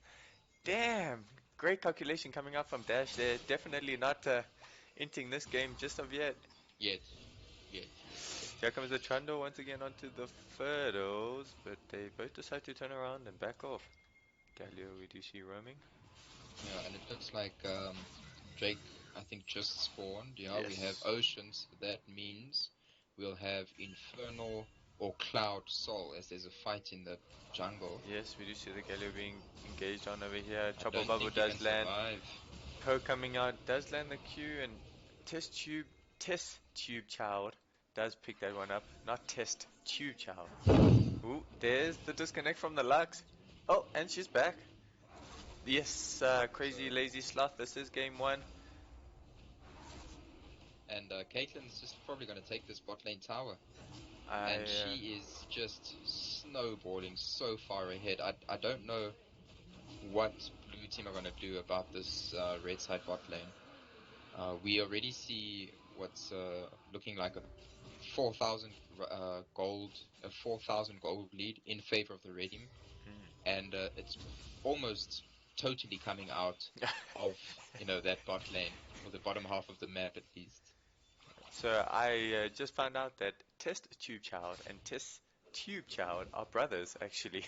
Damn. Great calculation coming out from Dash there. Definitely not inting this game just of yet.
Yet.
Here comes the Trundle once again onto the Fiddles, but they both decide to turn around and back off. Galio, we do see roaming.
Yeah, and it looks like Drake, I think, just spawned. Yeah,
Yes.
we have Oceans. That means we'll have Infernal or Cloud Soul, as there's a fight in the jungle.
Yes, we do see the Galio being engaged on over here.
I
Trouble
don't
Bubble
think he
does
can
land.
survive.
Poe coming out does land the Q, and TestTubeChild does pick that one up. Not TestTubeChild. Ooh, there's the disconnect from the Lux. Oh, and she's back. Yes, crazy lazy sloth. This is game 1.
And Caitlyn's just probably going to take this bot lane tower. And she is just snowballing so far ahead. I don't know what blue team are going to do about this red side bot lane. We already see what's looking like a 4,000 gold lead in favor of the red team, and it's almost totally coming out of that bot lane, or the bottom half of the map at least.
So I just found out that TestTubeChild and TestTubeChild are brothers, actually.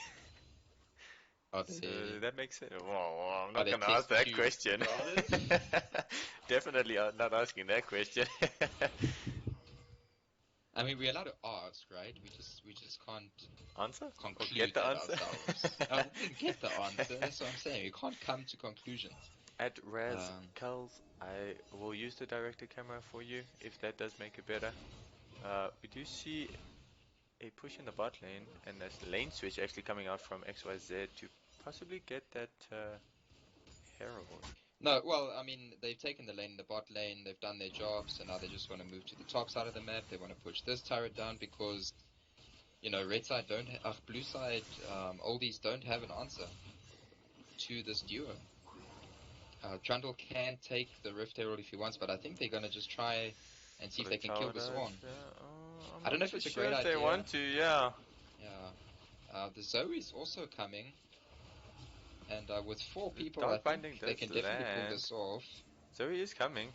So that makes sense. Well, I'm not going to ask that question. Definitely not asking that question.
I mean, we're allowed to ask, right? We just can't
answer.
Conclude
get the answer.
Get the answer. That's what I'm saying. We can't come to conclusions.
At Raz Culls, I will use the director camera for you if that does make it better. We do see a push in the bot lane and a lane switch actually coming out from XYZ to possibly get that Herald.
No, well, I mean, they've taken the lane in the bot lane, they've done their job, so now they just want to move to the top side of the map. They want to push this turret down because, red side blue side, Oldies don't have an answer to this duo. Trundle can take the Rift Herald if he wants, but I think they're going to just try and see if they can kill this one. I don't know if it's a great idea.
They want to, yeah.
Yeah. The Zoe's also coming. And with 4 people, I think they can definitely pull this off.
Zoe is coming.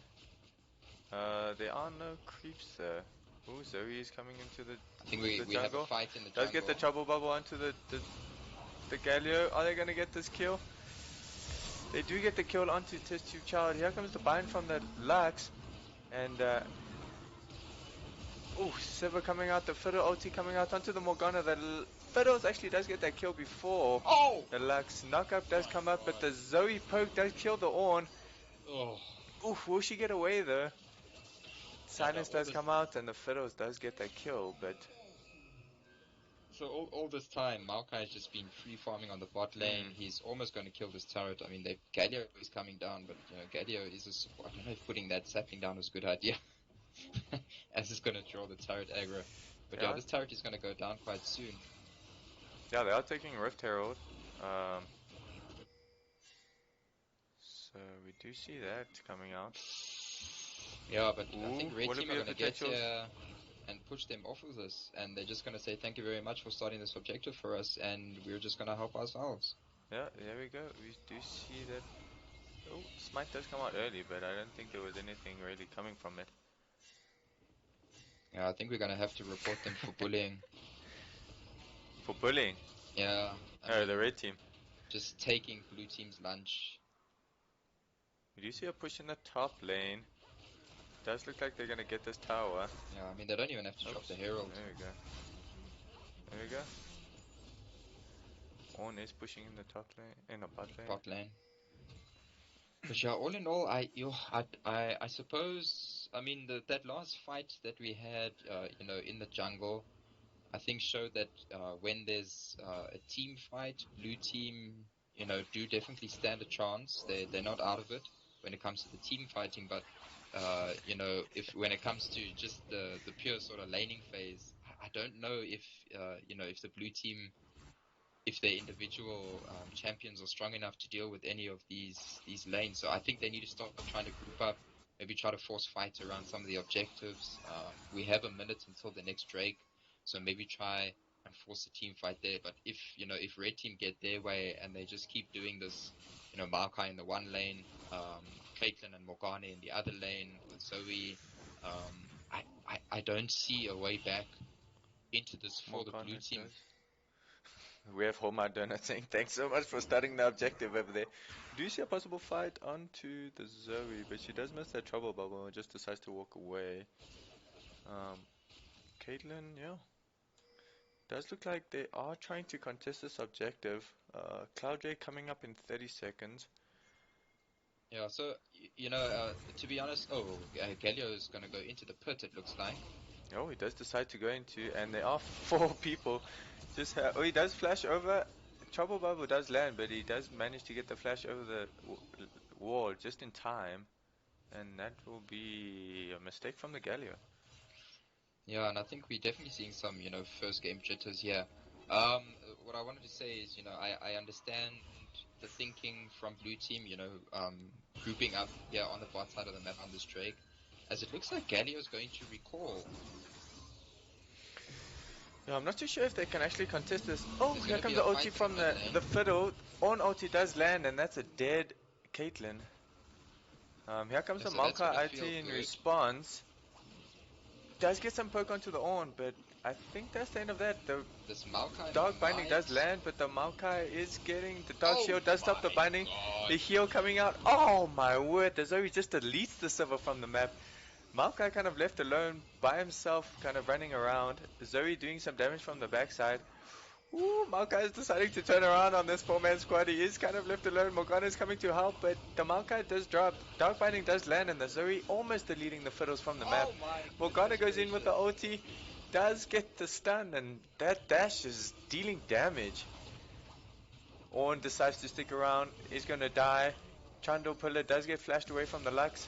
There are no creeps there. Ooh, Zoe is coming into the
I think we have a fight in the jungle.
Does get the Trouble Bubble onto the Galio. Are they going to get this kill? They do get the kill onto TesTubeChild. Here comes the bind from the Lux. And, Sivir coming out. The Fiddle ulti coming out onto the Morgana. The Fiddles actually does get that kill before.
Oh!
The Lux knockup does come up, but the Zoe poke does kill the Ornn. Oof, will she get away though? Silence does come out and the Fiddles does get that kill, but
So all this time, Maokai has just been free farming on the bot lane. He's almost going to kill this turret. I mean, Galio is coming down, but Galio is a support. I don't know if putting that sapling down was a good idea, as it's going to draw the turret aggro. But yeah, this turret is going to go down quite soon.
Yeah, they are taking Rift Herald. So we do see that coming out.
Yeah, but I think Red
will it
Team
be
are
a
going to get
potential?
here and push them off of this, and they're just going to say thank you very much for starting this objective for us, and we're just going to help ourselves.
Yeah, there we go. We do see that. Oh, Smite does come out early, but I don't think there was anything really coming from it.
Yeah, I think we're going to have to report them for bullying.
For bullying?
Yeah.
Oh, the red team.
Just taking blue team's lunch.
We do see a push in the top lane. Does look like they're going to get this tower.
Yeah, I mean, they don't even have to drop the Herald.
There we go. There we go. Ornn is pushing in the top lane, in the bot lane.
But yeah, all in all, I suppose, I mean, that last fight that we had, in the jungle, I think showed that when there's a team fight, blue team, do definitely stand a chance. They're not out of it when it comes to the team fighting, but if when it comes to just the pure sort of laning phase, I don't know if if the blue team, if their individual champions are strong enough to deal with any of these lanes. So I think they need to start trying to group up, maybe try to force fights around some of the objectives. We have a minute until the next Drake, so maybe try and force a team fight there. But if red team get their way and they just keep doing this, Maokai in the one lane, Caitlyn and Morgana in the other lane with Zoe, I don't see a way back into this for the blue team.
We have Homa Donut saying thanks so much for starting the objective over there. Do you see a possible fight onto the Zoe? But she does miss that trouble bubble and just decides to walk away. Caitlyn, yeah. Does look like they are trying to contest this objective. Cloud J coming up in 30 seconds.
Yeah, so, to be honest, Galio is going to go into the pit, it looks like.
Oh, he does decide to go into, and there are 4 people. He does flash over. Trouble Bubble does land, but he does manage to get the flash over the wall just in time. And that will be a mistake from the Galio.
Yeah, and I think we're definitely seeing some, first game jitters here. What I wanted to say is, I understand the thinking from blue team, grouping up here on the bot side of the map on this Drake, as it looks like Galio is going to recall.
Yeah, I'm not too sure if they can actually contest this. Oh, here comes the ulti from the Fiddle. Ornn ulti does land, and that's a dead Caitlyn. Here comes the Maokai ulti in response. Does get some poke onto the Ornn, but I think that's the end of that.
This Maokai
Dark Binding does land, but the Maokai is getting the Dark Shield, does stop the binding. The heal coming out. Oh my word, the Zoe just deletes the Sivir from the map. Maokai kind of left alone by himself, kind of running around. Zoe doing some damage from the backside. Ooh, Maokai is deciding to turn around on this 4-man squad. He is kind of left alone. Morgana is coming to help, but the Maokai does drop. Dark Binding does land, and the Zoe almost deleting the Fiddles from the map. Morgana goes in with the ulti, does get the stun, and that dash is dealing damage. Ornn decides to stick around, is going to die. Trundle pillar does get flashed away from the Lux.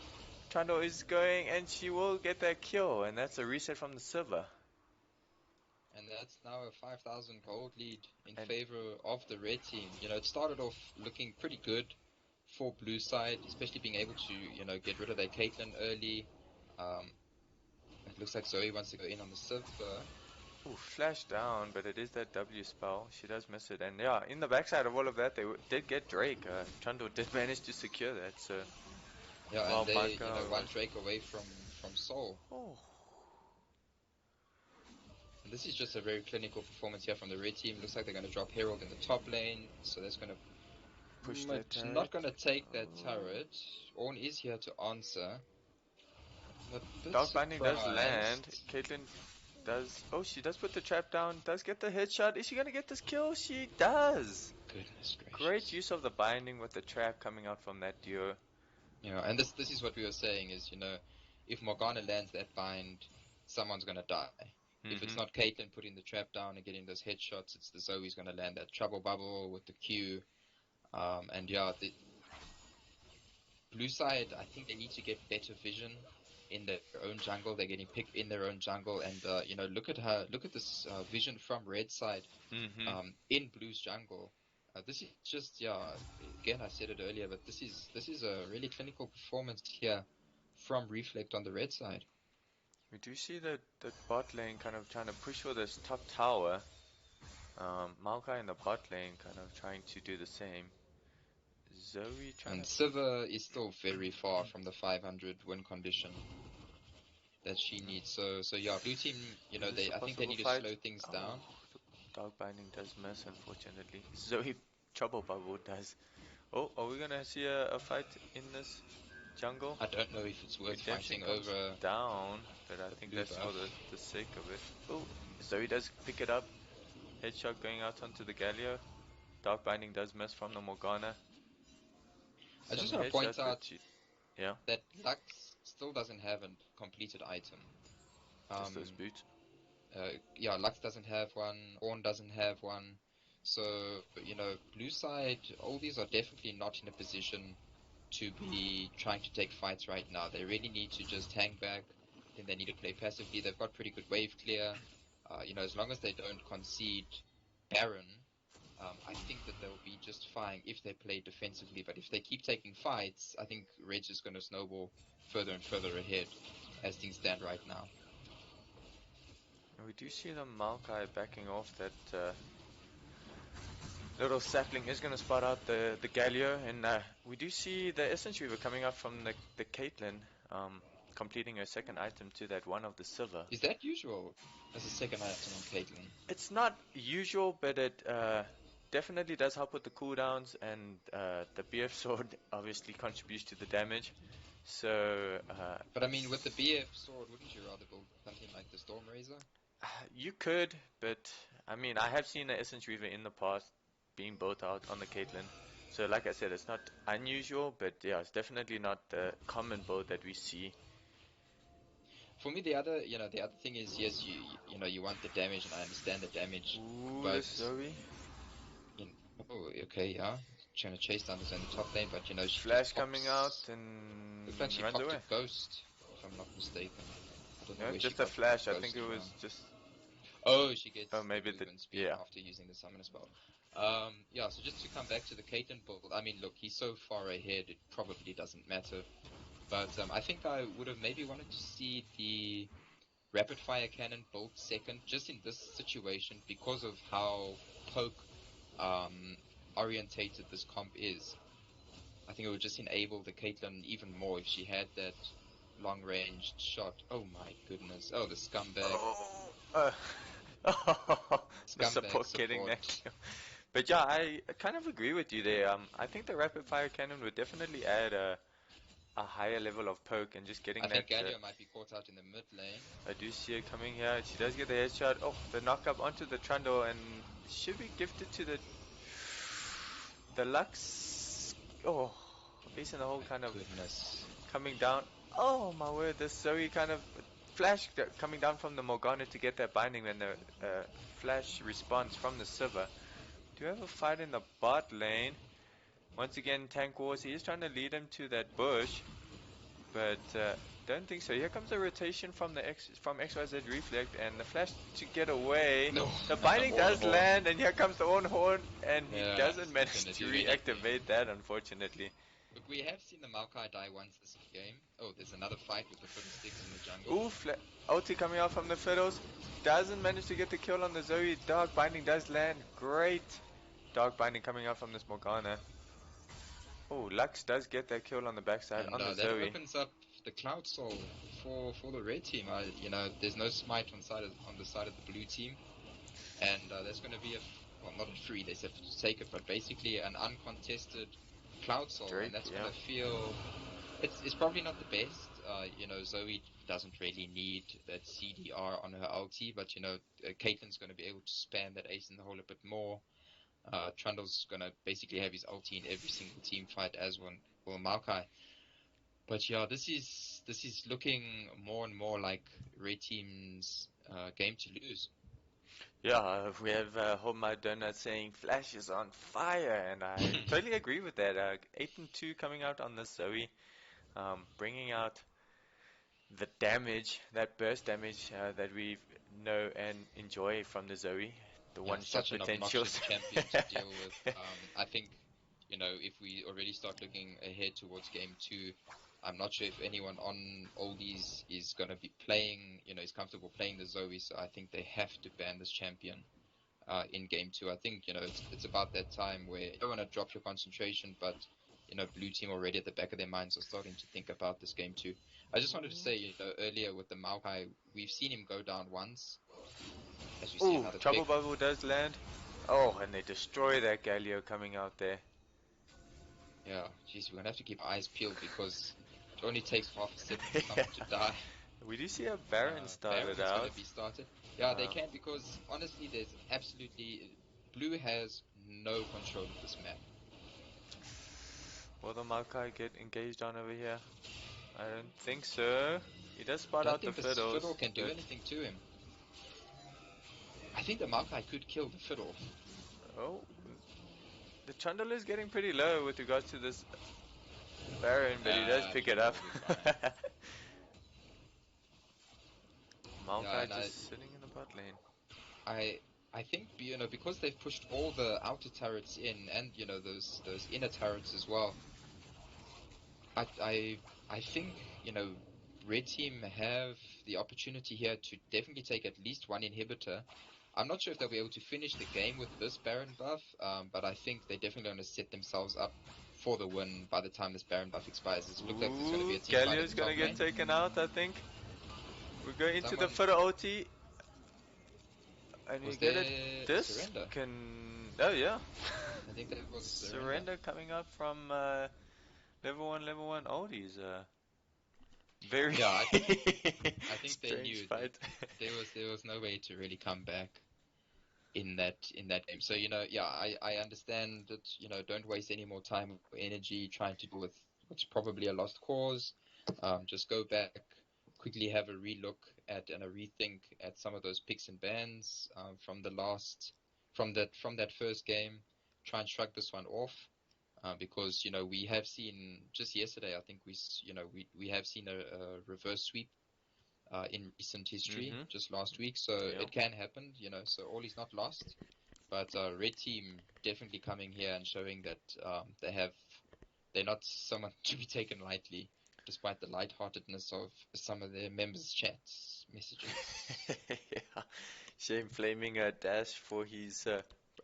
Trundle is going, and she will get that kill, and that's a reset from the Sivir.
And that's now a 5,000 gold lead in favor of the red team. It started off looking pretty good for blue side, especially being able to, get rid of their Caitlyn early. It looks like Zoe wants to go in on the Sivir.
Ooh, flash down, but it is that W spell. She does miss it. And yeah, in the backside of all of that, they did get Drake. Trundle did manage to secure that, so...
Yeah, and they, one Drake away from Soul.
Oh.
And this is just a very clinical performance here from the red team. Looks like they're going to drop Herald in the top lane, so that's going to
push that turret.
Not going to take that turret. Ornn is here to answer.
Dark Binding does land. Caitlyn does... Oh, she does put the trap down. Does get the headshot. Is she going to get this kill? She does.
Goodness gracious.
Great use of the binding with the trap coming out from that duo.
Yeah, and this is what we were saying is, if Morgana lands that bind, someone's going to die. If it's not Caitlyn putting the trap down and getting those headshots, it's the Zoe's going to land that trouble bubble with the Q. And yeah, the blue side, I think they need to get better vision in their own jungle. They're getting picked in their own jungle, and you know, look at this vision from red side in blue's jungle. This is just, yeah, again, I said it earlier, but this is a really clinical performance here from Reflect on the red side.
We do see that bot lane kind of trying to push for this top tower. Maokai in the bot lane kind of trying to do the same. Zoe trying
And
to...
Sivir is still very far from the 500 win condition that she needs. So yeah, blue team, you know, I think they need to slow things down.
The dark binding does miss, unfortunately. Zoe trouble bubble does. Oh, are we gonna see a fight in this jungle?
I don't know if it's worth
Redemption
fighting
comes
over
down, but I
the
think
blue
that's for
buff.
the sake of it. Oh, Zoe does pick it up. Headshot going out onto the Galio. Dark binding does miss from the Morgana.
I
Some
just want to point
headshots, but
out
yeah,
that Lux still doesn't have a completed item.
just those boots.
Yeah, Lux doesn't have one, Ornn doesn't have one. So, you know, blue side, Oldies are definitely not in a position to be trying to take fights right now. They really need to just hang back. Then they need to play passively. They've got pretty good wave clear. You know, as long as they don't concede Baron, I think that they'll be just fine if they play defensively. But if they keep taking fights, I think Red's is going to snowball further and further ahead as things stand right now.
And we do see the Maokai backing off that little sapling is going to spot out the Galio, and we do see the Essence Reaver coming up from the Caitlyn, completing her second item to that one of the Sivir.
Is that usual as a second item on Caitlyn?
It's not usual, but it definitely does help with the cooldowns, and the BF sword obviously contributes to the damage. So,
But I mean, with the BF sword, wouldn't you rather build something like the Storm Razor?
you could, but I mean, I have seen the Essence Reaver in the past being built out on the Caitlyn. So, like I said, it's not unusual, but yeah, it's definitely not the common build that we see.
For me, the other thing is, yes, you know, you want the damage, and I understand the damage,
Ooh,
but
this Zoe.
oh, okay, yeah, trying to chase down this in the top lane, but you know, she
Flash
just
coming out
pops. Looks like
and
she
runs
popped
away.
a ghost, if I'm not mistaken. I don't know
No,
where she
just a
got
flash. I think
ghost
it was
from.
just.
Oh, she gets
Oh,
the
maybe
movement speed
yeah.
after using the summoner spell. Yeah, so just to come back to the Caitlyn build, I mean, look, he's so far ahead, it probably doesn't matter. But I think I would have maybe wanted to see the rapid fire cannon built second, just in this situation, because of how poke orientated this comp is. I think it would just enable the Caitlyn even more if she had that long range shot. Oh my goodness! Oh, the scumbag!
Oh, the
Scumbag
support getting
support.
that kill. But yeah, I kind of agree with you there. I think the rapid fire cannon would definitely add a higher level of poke and just
I
getting that.
think Galio might be caught out in the mid lane.
I do see her coming here. She does get the headshot. Oh, the knock up onto the Trundle and should be gifted to the Lux. Oh, Ace in the hole kind of
Goodness.
coming down. Oh my word, this Zoe kind of flash coming down from the Morgana to get that binding and the flash response from the Sivir. Do you have a fight in the bot lane? Once again, Tank Wars, he is trying to lead him to that bush, but don't think so. Here comes the rotation from from XYZ Reflect and the flash to get away.
No.
The binding does
Horn.
land, and here comes the Ornn, and he
Yeah,
doesn't manage
gonna
to
do anything.
reactivate that, unfortunately.
Look, we have seen the Maokai die once this game. Oh, there's another fight with the Fiddlesticks in the jungle.
Ooh, ulti coming out from the Fiddles. Doesn't manage to get the kill on the Zoe. Dark Binding does land. Great. Dark Binding coming out from this Morgana. Oh, Lux does get that kill on the backside
And
on the
that
Zoe.
opens up the Cloud Soul for the red team. You know, there's no smite on the side of the blue team, and there's going to be well, not a free. They have to take it, but basically an uncontested Cloud Soul, and
Drake,
that's
yeah.
going to feel. It's probably not the best. You know, Zoe doesn't really need that CDR on her ulti, but you know, Caitlyn's going to be able to spam that ace in the hole a bit more. Trundle's going to basically have his ulti in every single team fight, as will Maokai. But yeah, this is looking more and more like red team's game to lose.
Yeah, we have Hold My Donut saying Flash is on fire, and I totally agree with that. 8 and 2 coming out on the Zoe, bringing out the damage, that burst damage that we know and enjoy from the Zoe, the
Yeah,
one-shot
such an obnoxious
potentials.
champion to deal with. I think, if we already start looking ahead towards game 2, I'm not sure if anyone on Oldies is going to be playing, is comfortable playing the Zoe, so I think they have to ban this champion in game 2. I think, it's about that time where you don't want to drop your concentration, but, blue team already at the back of their minds are starting to think about this game 2. I just wanted to say, earlier with the Maokai, we've seen him go down once, as we see
Ooh,
another
Trouble
pick.
Bubble does land. Oh, and they destroy that Galio coming out there.
Yeah, geez, we're gonna have to keep our eyes peeled because it only takes half a second for someone to die.
We do see a Baron started
Baron's gonna
out.
be started. Yeah, they can, because honestly, there's absolutely blue has no control of this map.
Will the Maokai get engaged on over here? I don't think so. He does spot
Don't
out the
think this
fiddles.
fiddle can do anything to him. I think the Maokai could kill the fiddle.
Oh, the Trundle is getting pretty low with regards to this Baron, but he does pick it up.
Yeah,
Maokai
and
just sitting in the bot lane.
I think because they've pushed all the outer turrets in, and those inner turrets as well. I think red team have the opportunity here to definitely take at least one inhibitor. I'm not sure if they'll be able to finish the game with this Baron buff, but I think they're definitely going to set themselves up for the win by the time this Baron buff expires. It looks like there's going to be a team fight at
Galio's
the
gonna
top
get
lane.
taken out, I think. We go into the
Someone
fiddle OT, and we
was
get a
there
disc.
surrender.
Oh yeah,
I think that was surrender.
surrender coming up from level 1 Oldies. Very
Yeah, I think they
strange
knew that
fight.
there was no way to really come back in that game. So yeah, I understand that don't waste any more time or energy trying to deal with what's probably a lost cause. Just go back, quickly have a relook at and a rethink at some of those picks and bans from that first game. Try and shrug this one off. Because we have seen just yesterday, I think we have seen a reverse sweep in recent history, just last week, so
Yep.
it can happen, so all is not lost. But red team definitely coming here and showing that they're not someone to be taken lightly, despite the lightheartedness of some of their members' chats messages.
Yeah. Shame flaming Dash for his,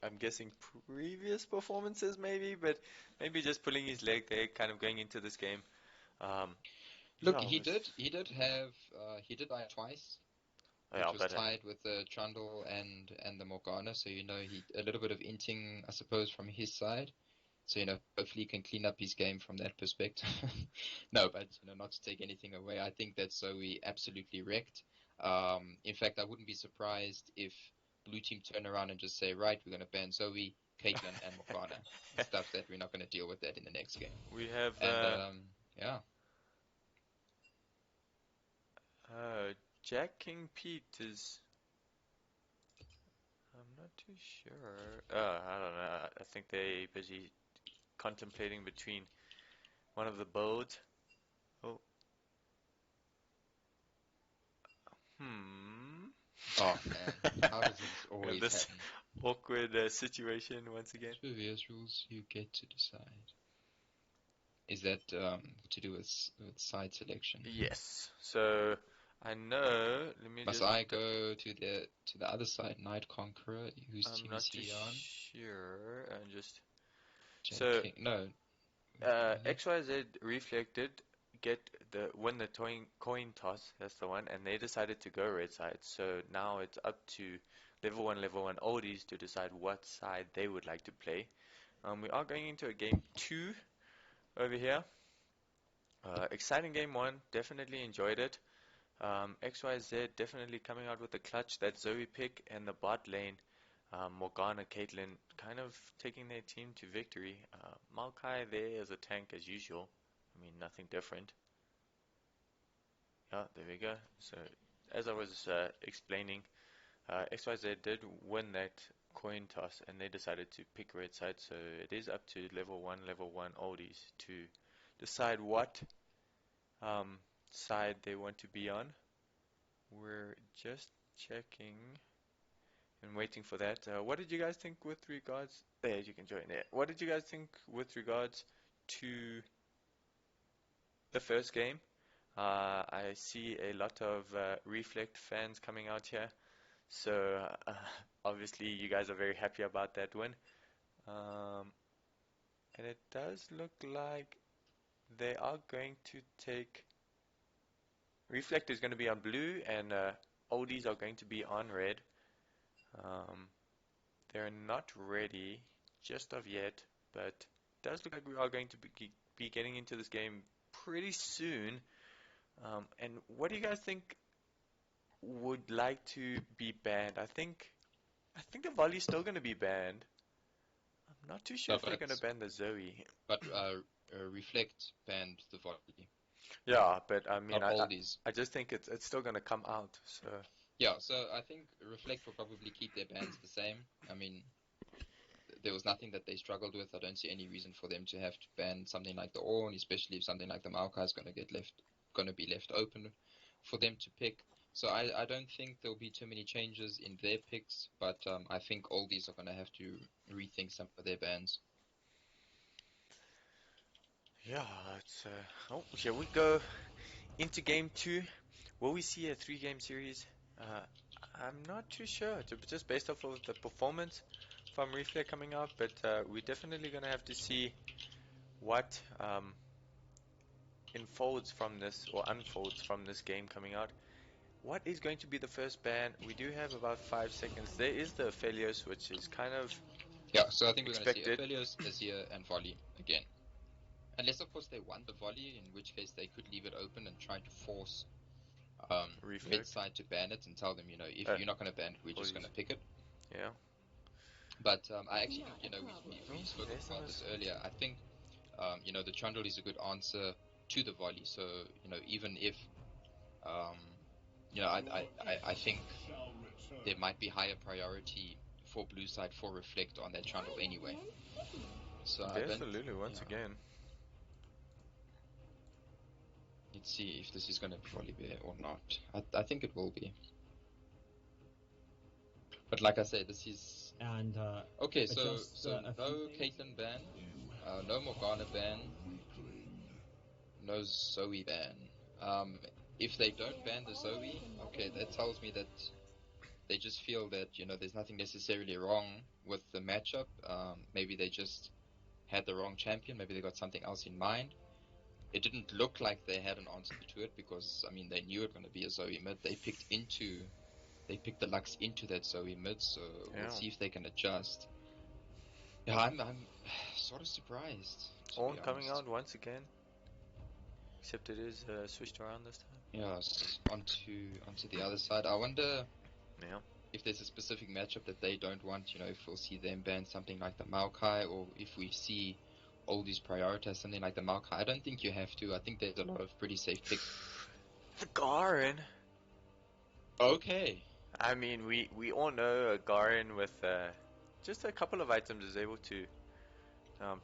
I'm guessing, previous performances, maybe, but maybe just pulling his leg there, kind of going into this game.
Look,
Yeah,
he did die twice,
yeah,
which was
but
tied with the Trundle and the Morgana. So he a little bit of inting, I suppose, from his side. So hopefully he can clean up his game from that perspective. No, but not to take anything away. I think that Zoe absolutely wrecked. In fact, I wouldn't be surprised if blue team turn around and just say, right, we're going to ban Zoe, Caitlyn, and Morgana. Stuff that we're not going to deal with that in the next game.
we have
And yeah.
Jack King Pete is. I'm not too sure. I don't know. I think they busy contemplating between one of the builds. Oh.
Oh man, how does this
We have
always
this
happen?
awkward situation once again.
Previous rules you get to decide. Is that to do with side selection?
Yes. So I know. Let me
Must
just.
I go to the other side, Night Conqueror? Whose
I'm
team
not
is
too
he on?
sure. And just.
Jack
So
King? No.
XYZ reflected win the coin toss. That's the one, and they decided to go red side. So now it's up to level 1 Oldies to decide what side they would like to play. We are going into a game 2 over here. Exciting game 1. Definitely enjoyed it. XYZ definitely coming out with the clutch, that Zoe pick, and the bot lane. Morgana, Caitlyn kind of taking their team to victory. Maokai there as a tank as usual. I mean, nothing different. Yeah, there we go. So as I was explaining, XYZ did win that coin toss and they decided to pick red side, so it is up to level 1 Oldies to decide what side they want to be on. We're just checking and waiting for that. What did you guys think with regards? There, you can join there. What did you guys think with regards to the first game? I see a lot of Reflect fans coming out here, so obviously you guys are very happy about that win. And it does look like they are going to take. Reflect is going to be on blue, and Oldies are going to be on red. They're not ready just of yet, but it does look like we are going to be getting into this game pretty soon. And what do you guys think would like to be banned? I think the volley's still going to be banned. I'm not too sure if they're going to ban the Zoe.
But Reflect banned the volley.
Yeah, but I mean,
I
just think it's still going to come out. So
yeah, so I think Reflect will probably keep their bans the same. I mean, there was nothing that they struggled with. I don't see any reason for them to have to ban something like the Ornn, especially if something like the Maokai is going to be left open for them to pick. So I don't think there'll be too many changes in their picks, but I think Oldies are going to have to rethink some of their bans.
yeah, it's oh, here we go into game 2. Will we see a 3-game series? I'm not too sure, just based off of the performance from Reflect coming out, but we're definitely going to have to see what unfolds from this game coming out. What is going to be the first ban? We do have about 5 seconds. There is the Aphelios, which is kind of
so I think
expected.
We're going to see Aphelios, Azir, and Volley again. Unless, of course, they won the Volley, in which case they could leave it open and try to force red side to ban it and tell them, if you're not going to ban it, we're just going to pick it.
Yeah.
But I actually think, we spoke about this earlier. I think, the Trundle is a good answer to the Volley. So, even if, I think there might be higher priority for blue side for Reflect on that Trundle anyway. So
Absolutely, once again.
Let's see if this is going to be Volley Bear or not. I think it will be. But like I said, this is...
And
okay, so no Caitlyn ban, no Morgana ban, no Zoe ban. If they don't ban the Zoe, okay, that tells me that they just feel that, there's nothing necessarily wrong with the matchup. Maybe they just had the wrong champion. Maybe they got something else in mind. It didn't look like they had an answer to it because, I mean, they knew it was going to be a Zoe mid. They picked the Lux into that Zoe mid, so we'll see if they can adjust. Yeah, I'm sort of surprised.
Ornn coming out once again. Except it is switched around this time.
Yes, onto the other side. I wonder if there's a specific matchup that they don't want, if we'll see them ban something like the Maokai, or if we see Oldies prioritize something like the Maokai. I don't think you have to. I think there's a lot of pretty safe picks.
The Garen.
Okay.
I mean, we all know a Garen with just a couple of items is able to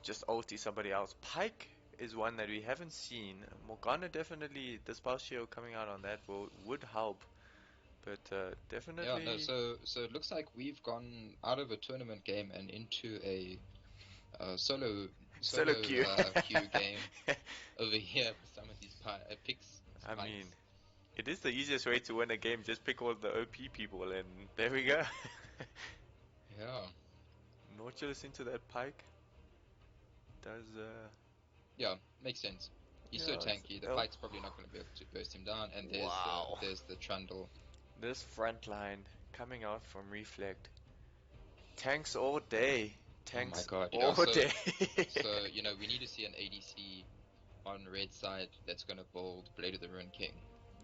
just ulti somebody else. Pyke is one that we haven't seen. Morgana definitely, the spell shield coming out on that would help. But definitely...
Yeah, no, so it looks like we've gone out of a tournament game and into a solo queue game over here for some of these picks.
I mean, it is the easiest way to win a game. Just pick all the OP people and there we go.
Yeah.
Nautilus into that Pyke. Does...
Yeah, makes sense. He's so tanky, the Pyke's probably not going to be able to burst him down, and there's the Trundle.
This front line coming out from Reflect. Tanks all day. Tanks all day.
So, we need to see an ADC on red side that's going to bold Blade of the Ruined King.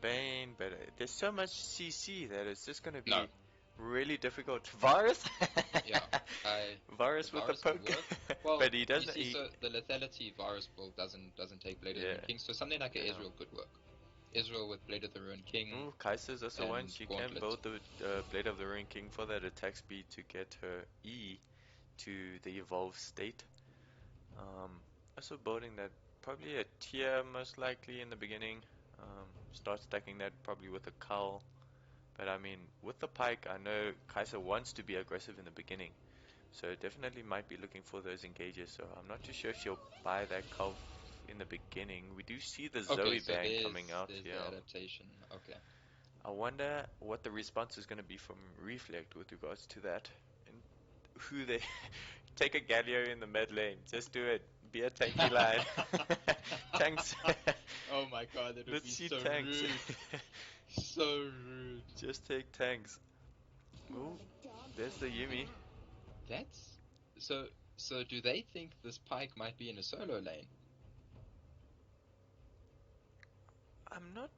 Bane, but there's so much CC that it's just going to be really difficult. Varus?
Yeah.
Varus with the poke.
Well,
but he doesn't...
so the lethality Varus build doesn't take Blade of the Ruined King, so something like an Ezreal could work. Israel with Blade of the Ruined King
Ooh, Kai'Sa's also one.
and
She can
Gauntlet.
build the Blade of the Ruined King for that attack speed to get her E to the evolved state. Also building that probably a tier most likely in the beginning. Start stacking that probably with a cull. But I mean, with the Pyke, I know Kai'Sa wants to be aggressive in the beginning. So definitely might be looking for those engages. So I'm not too sure if she'll buy that cull in the beginning. We do see the
Okay,
Zoe
so
ban coming out
there's
here.
the adaptation. Okay.
I wonder what the response is going to be from Reflect with regards to that. And who they take a Galio in the mid lane. Just do it. Be a tanky line. Tanks.
Oh my god, that would
Let's
be
see
so
tanks.
rude. So rude.
Just take tanks. Ooh, there's the Yuumi.
That's so. So do they think this Pyke might be in a solo lane?
I'm not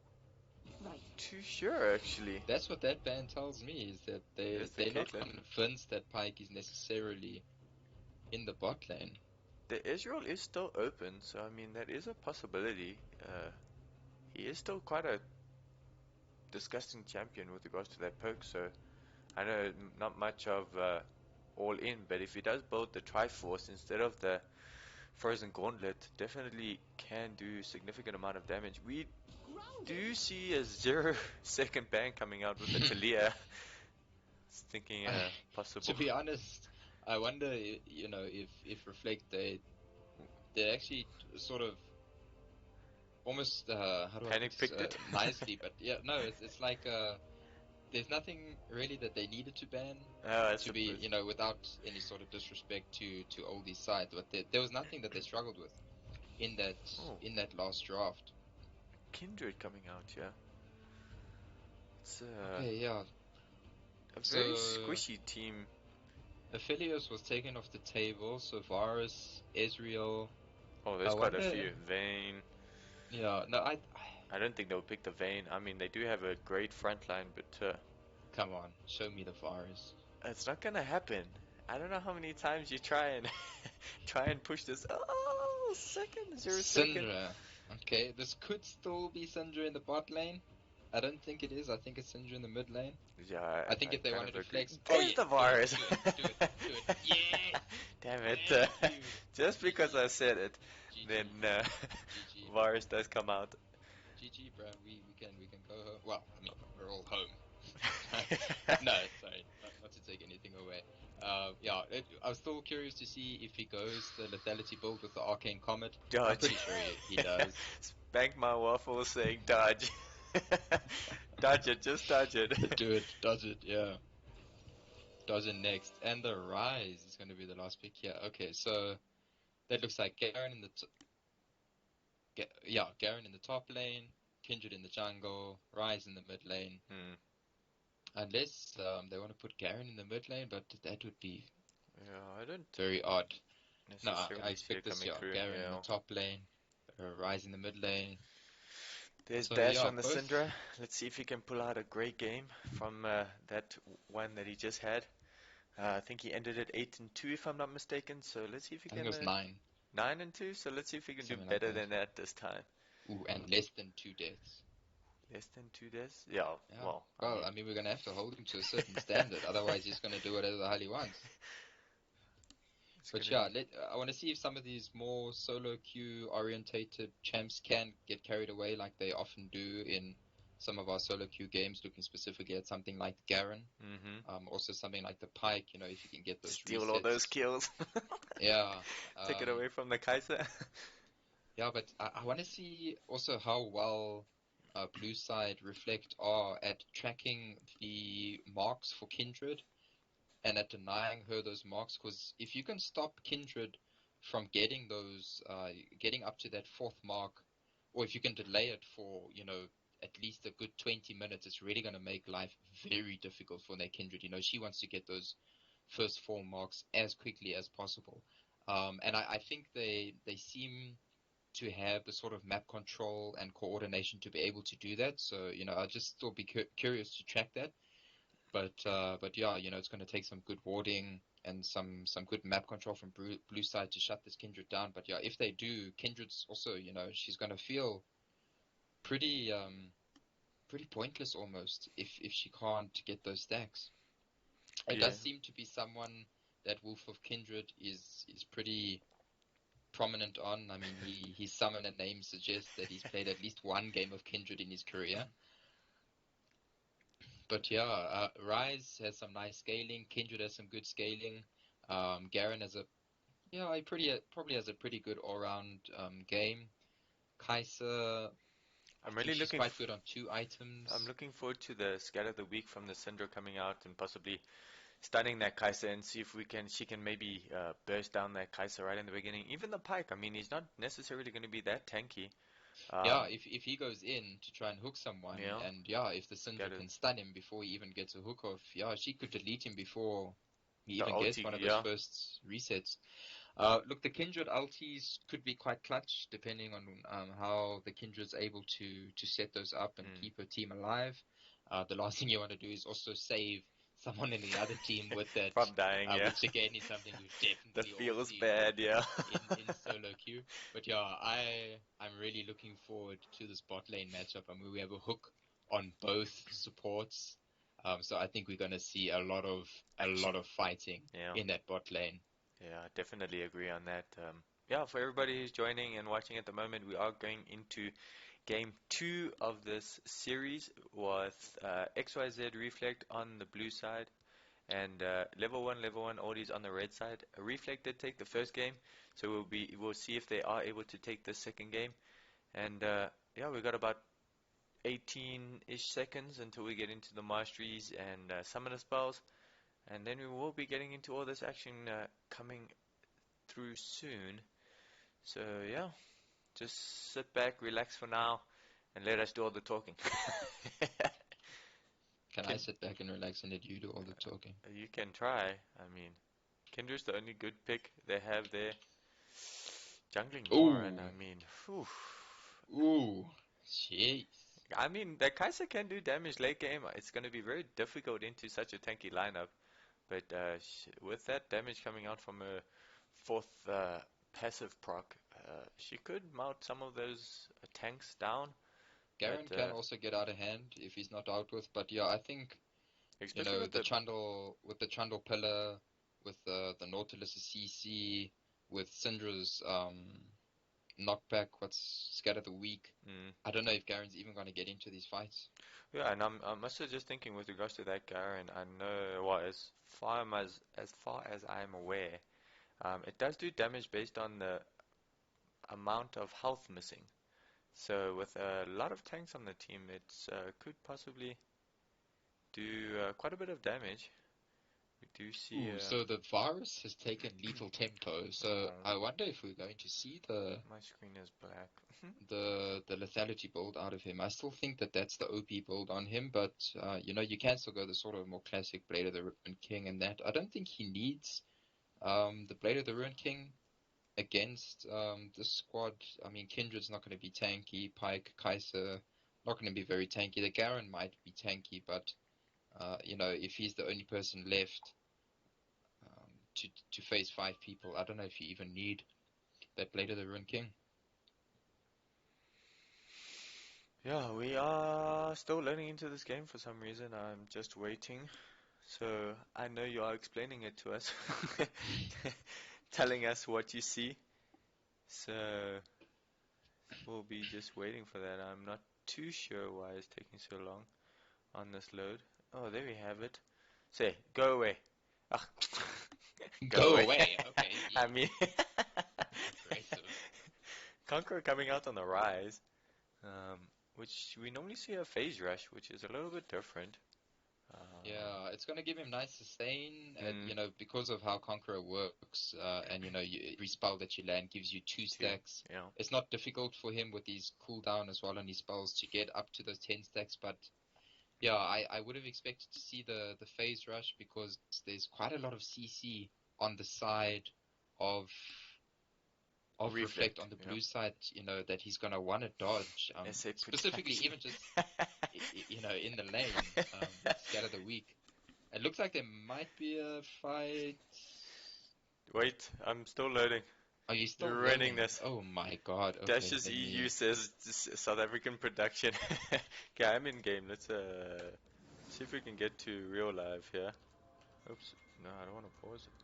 too sure actually.
That's what that ban tells me, is that
There's the
they're not
Caitlyn.
convinced that Pyke is necessarily in the bot lane.
The Israel is still open, so I mean that is a possibility. He is still quite a disgusting champion with regards to that poke, so I know not much of all in, but if he does build the Triforce instead of the Frozen Gauntlet, definitely can do significant amount of damage. We do see a 0-second ban coming out with the Talia. It's thinking possible.
To be honest, I wonder, if Reflect they actually sort of almost how do I
Panic
put this
picked it.
nicely, but yeah, no, it's like there's nothing really that they needed to ban
I
to be,
suppose.
without any sort of disrespect to Oldies side, but there was nothing that they struggled with in that
Oh,
in that last draft.
Kindred coming out, yeah. It's
Okay, yeah.
a
So
very squishy team.
Aphelios was taken off the table, so Varus, Ezreal.
Oh,
I
there's quite a
wonder.
few. Vayne.
Yeah, no,
I don't think they'll pick the Vayne. I mean, they do have a great front line, but
come on, show me the Varus.
it's not gonna happen. I don't know how many times you try and try and push this. Oh, second, 0 second.
Syndra. Okay, this could still be Syndra in the bot lane. I don't think it is. I think it's Syndra in the mid lane.
Yeah,
I think
I
if they
kind
wanted
of
to
agree.
flex, oh
There's
yeah,
the
do it,
virus.
do it, do it. Yes,
Damn it!
thank you.
Just because I said it,
GG,
then
GG,
virus does come out.
GG, bro. We can go home. Well, I mean, we're all home. No, sorry, not to take anything away. Yeah, I was still curious to see if he goes the lethality build with the Arcane Comet. I'm
Dodge.
pretty sure he does.
Spank my waffle saying dodge. Dodge it, just dodge it.
Do it, does it, yeah. Does it next. And the Ryze is going to be the last pick here. Okay, so that looks like Garen in the Garen in the top lane, Kindred in the jungle, Ryze in the mid lane. Unless they want to put Garen in the mid lane, but that would be
Yeah, I don't
very odd. No, I
necessarily see
expect
it
this,
coming
yeah,
through.
Garen in
Yeah.
the top lane, Ryze in the mid lane.
There's
So
Dash
yeah,
on the
both.
Syndra. Let's see if he can pull out a great game from that one that he just had. I think he ended at 8-2 if I'm not mistaken. So let's see if he
I think
can
it was 9,
9-2. So let's see if he can do
something like
better
that.
than that this time.
Ooh, and less than 2 deaths.
Less than 2 days? Yeah.
Yeah.
Well,
Well, I mean, we're gonna have to hold him to a certain standard, otherwise he's gonna do whatever the hell he wants.
it's
But
gonna.
yeah, I want to see if some of these more solo queue orientated champs can get carried away like they often do in some of our solo queue games, looking specifically at something like Garen. Also something like the Pyke, if you can get those
Steal
resets.
all those kills.
Yeah.
Take it away from the Kai'Sa.
Yeah, but I want to see also how well Blue Side Reflect are at tracking the marks for Kindred and at denying her those marks, because if you can stop Kindred from getting those, getting up to that fourth mark, or if you can delay it for, at least a good 20 minutes, it's really going to make life very difficult for that Kindred. She wants to get those first 4 marks as quickly as possible. And I think they seem to have the sort of map control and coordination to be able to do that. So, I'll just still be curious to track that. But yeah, it's going to take some good warding and some good map control from Blue Side to shut this Kindred down. But yeah, if they do, Kindred's also, she's going to feel pretty pretty pointless almost if she can't get those stacks. It
Yeah.
does seem to be someone that Wolf of Kindred is pretty prominent on. I mean, his summoner name suggests that he's played at least one game of Kindred in his career. But yeah, Ryze has some nice scaling. Kindred has some good scaling. Garen has he probably has a pretty good all-round game. Kai'Sa, I
I'm
think
really
she's quite good on 2 items.
I'm looking forward to the scat of the week from the Syndra coming out and possibly stunning that Kai'Sa and see if she can maybe burst down that Kai'Sa right in the beginning. Even the Pyke, I mean, he's not necessarily going to be that tanky.
Yeah, if he goes in to try and hook someone,
Yeah.
and if the Syndra can stun him before he even gets a hook off, she could delete him before he even gets one of those first resets. Look, the Kindred ultis could be quite clutch, depending on how the Kindred's able to set those up and keep her team alive. The last thing you want to do is also save someone in the other team with that,
from dying,
which again is something you definitely
that feels
all see
bad,
in solo queue. But I'm really looking forward to this bot lane matchup. I mean, we have a hook on both supports, so I think we're gonna see a lot of fighting in that bot lane.
Yeah, I definitely agree on that. For everybody who's joining and watching at the moment, we are going into Game 2 of this series with XYZ Reflect on the blue side and level 1 Oldies on the red side. Reflect did take the first game, so we'll see if they are able to take the second game. And we've got about 18-ish seconds until we get into the masteries and summoner spells. And then we will be getting into all this action coming through soon. So yeah, just sit back, relax for now, and let us do all the talking.
Can I sit back and relax and let you do all the talking?
You can try. I mean, Kindred's the only good pick they have there. Jungling more, and I mean, whew.
Ooh, jeez.
I mean, that Kai'Sa can do damage late game. It's going to be very difficult into such a tanky lineup. But with that damage coming out from a fourth passive proc, she could mount some of those tanks down.
Garen can also get out of hand if he's not out with, but I think with the Trundle pillar, with the Nautilus CC, with Syndra's knockback, what's scatter the weak. I don't know if Garen's even going to get into these fights.
Yeah, and I'm also just thinking with regards to that Garen, I know as far as I'm aware, it does do damage based on the amount of health missing. So with a lot of tanks on the team, it could possibly do quite a bit of damage. We do see.
So the Varus has taken lethal tempo. So I wonder if we're going to see
my screen is black.
the lethality build out of him. I still think that's the OP build on him, but you can still go the sort of more classic Blade of the Ruin King and that. I don't think he needs the Blade of the Ruin King against this squad. I mean, Kindred's not going to be tanky. Pyke, Kai'Sa, not going to be very tanky. The Garen might be tanky, but if he's the only person left to face 5 people, I don't know if you even need that Blade of the Ruin King.
Yeah, we are still learning into this game for some reason. I'm just waiting. So I know you are explaining it to us, telling us what you see. So we'll be just waiting for that. I'm not too sure why it's taking so long on this load. Oh, there we have it. Say, go away. Oh.
Go away. Okay.
I mean, Conqueror coming out on the Ryze, which we normally see a phase rush, which is a little bit different.
Yeah, it's going to give him nice sustain, and because of how Conqueror works, and every spell that you land gives you 2 stacks.
Yeah.
It's not difficult for him with his cooldown as well on his spells to get up to those 10 stacks, but yeah, I would have expected to see the phase rush because there's quite a lot of CC on the side of Reflect on the blue side, that he's going to want to dodge, specifically even just, in the lane, scatter the weak. It looks like there might be a fight.
Wait, I'm still loading.
Oh, you're still
You're winning
rolling.
this.
Oh my god. Okay,
Dashes
let
EU
me...
says South African production. Okay, I'm in game. Let's see if we can get to real live here. Oops. No, I don't want to pause it.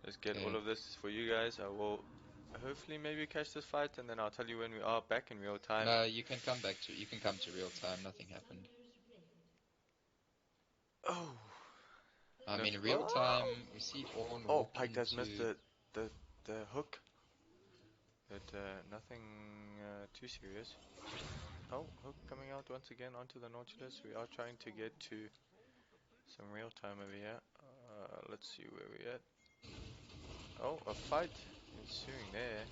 Let's get all
Okay.
of this for you guys. I will hopefully maybe catch this fight, and then I'll tell you when we are back in real time.
No, you can come to real time. Nothing happened.
Oh.
I mean, real time, we see Ornn
Oh,
walk
Pyke does miss
into...
the hook. But nothing too serious. Oh, hook coming out once again onto the Nautilus. We are trying to get to some real time over here. Let's see where we're at. Oh, a fight ensuing there.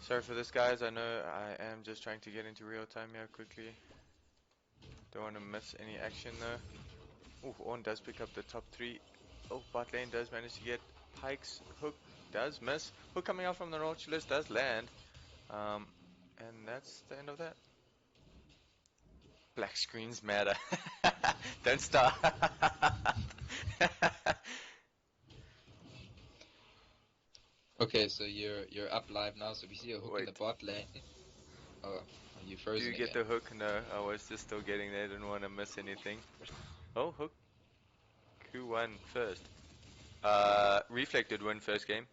Sorry for this, guys. I know I am just trying to get into real time here quickly. Don't want to miss any action though. Ooh, Ornn does pick up the top 3. Oh, bot lane does manage to get Pyke's hook. Does miss. Hook coming out from the Nautilus does land. And that's the end of that. Black screens matter. Don't start.
Okay, so you're up live now, so we see a hook in the
Wait,
bot lane. Oh, are you
do
frozen
you get
again?
the hook? No, I was just still getting there. Didn't want to miss anything. Oh, hook. Q1 first. Reflected win first game.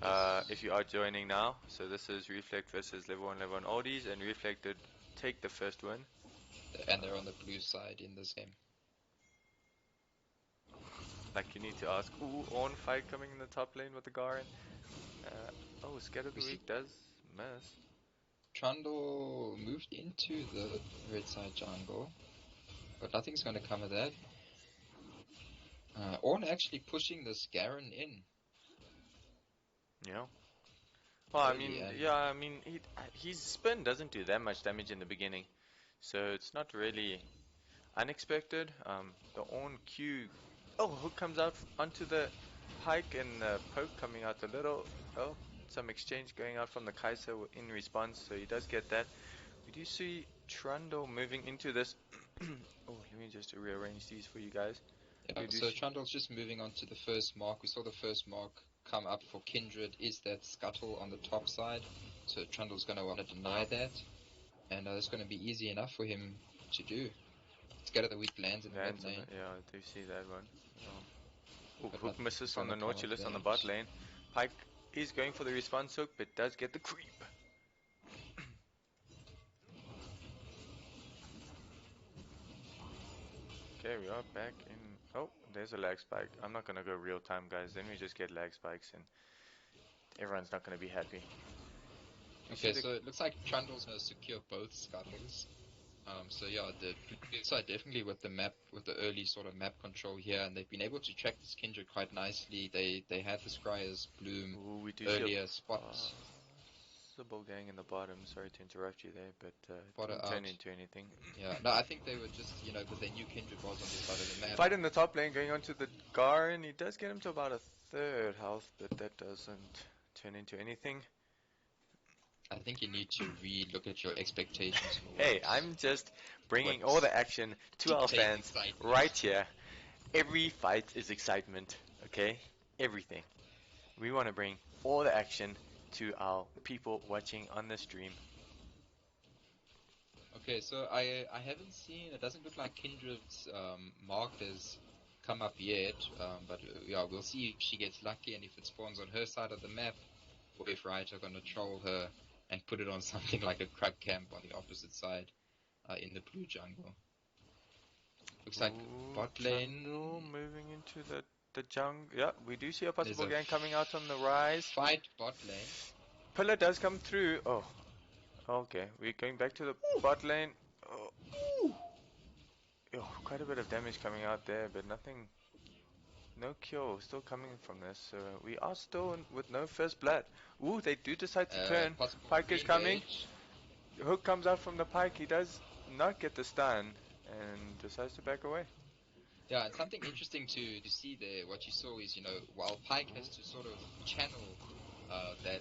Yes.
If you are joining now, so this is Reflect versus level 1 Oldies, and Reflected take the first win.
And they're on the blue side in this game.
Like you need to ask, ooh, Ornn fight coming in the top lane with the Garen. Oh, Scatter the Weak does miss.
Trundle moved into the red side jungle, but nothing's going to come of that. Ornn actually pushing this Garen in.
Yeah. Well, I mean,
And
yeah, I mean, his spin doesn't do that much damage in the beginning, so it's not really unexpected. The Ornn Q, oh, hook comes out onto the Pyke and the poke coming out a little. Oh, some exchange going out from the Kai'Sa in response, so he does get that. We do see Trundle moving into this. Oh, let me just rearrange these for you guys.
yeah, so Trundle's just moving on to the first mark. We saw the first mark come up for Kindred is that scuttle on the top side. So Trundle's going to want to deny that. And it's going to be easy enough for him to do. Scatter the Weak lands in the mid lane.
Yeah, I do see that one. Oh,
But
hook misses from
gonna
the
come of
Nautilus on the
that.
bot lane. Pyke is going for the response hook, but does get the creep. Okay, we are back in... Oh, there's a lag spike. I'm not gonna go real time, guys. Then we just get lag spikes and everyone's not gonna be happy.
Okay, so it looks like Trundle's gonna secure both scuttles. So yeah, the blue side definitely with the map, with the early sort of map control here, and they've been able to track this Kindred quite nicely. They had the Scryer's Bloom
we do
earlier
see
spots.
Possible gang in the bottom. Sorry to interrupt you there, but
Spotter
didn't turn
out.
into anything.
Yeah, no, I think they were just, because they knew Kindred was on the side of the map.
Fight in the top lane going on to the Garen. He does get him to about a third health, but that doesn't turn into anything.
I think you need to re-look at your expectations for
Hey, I'm just bringing all the action to our fans right here. Every fight is excitement, okay? Everything. We want to bring all the action to our people watching on the stream.
Okay, so I haven't seen, it doesn't look like Kindred's mark has come up yet, but yeah, we'll see if she gets lucky and if it spawns on her side of the map, or if Riot are going to troll her and put it on something like a crab camp on the opposite side in the blue jungle. Looks like bot lane...
Trundle moving into the jungle. Yeah, we do see a possible gang coming out on the Ryze.
Fight bot lane.
Pillar does come through. Oh, okay. We're going back to the bot lane. Oh, quite a bit of damage coming out there, but nothing. No kill still coming from this. So we are still with no first blood. Ooh, they do decide to turn. Pyke is coming. Hook comes out from the Pyke. He does not get the stun and decides to back away.
Yeah, and something interesting to see there, what you saw is, while Pyke has to sort of channel that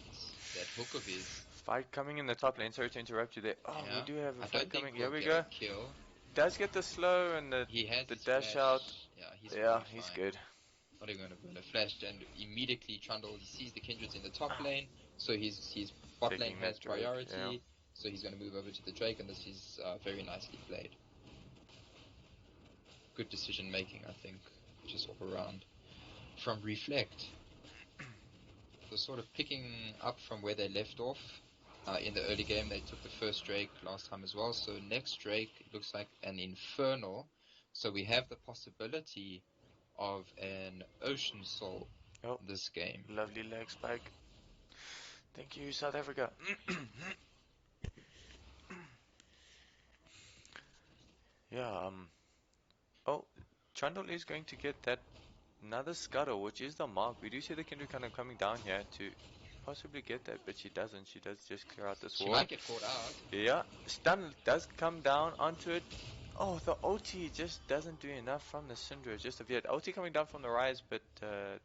hook of his.
Fight coming in the top lane. Sorry to interrupt you there. Oh,
yeah.
we do have a fight coming.
Here
we go.
Kill.
Does get the slow and the dash out.
Yeah,
he's good.
not even going to burn a flash, and immediately Trundle, he sees the Kindreds in the top lane, so his bot lane
Taking
has
that Drake,
priority,
yeah.
so he's going to move over to the Drake, and this is very nicely played. Good decision making, I think, just all around. From Reflect, so sort of picking up from where they left off. In the early game, they took the first Drake last time as well, so next Drake looks like an Infernal, so we have the possibility of an Ocean Soul this game.
Lovely leg spike. Thank you, South Africa. Yeah, oh, Trundle is going to get that another scuttle, which is the mark. We do see the Kindred kind of coming down here to possibly get that, but she doesn't. She does just clear out this
She
wall.
might get caught out.
Yeah, stun does come down onto it. Oh, the OT just doesn't do enough from the Syndra just of yet. OT coming down from the Ryze, but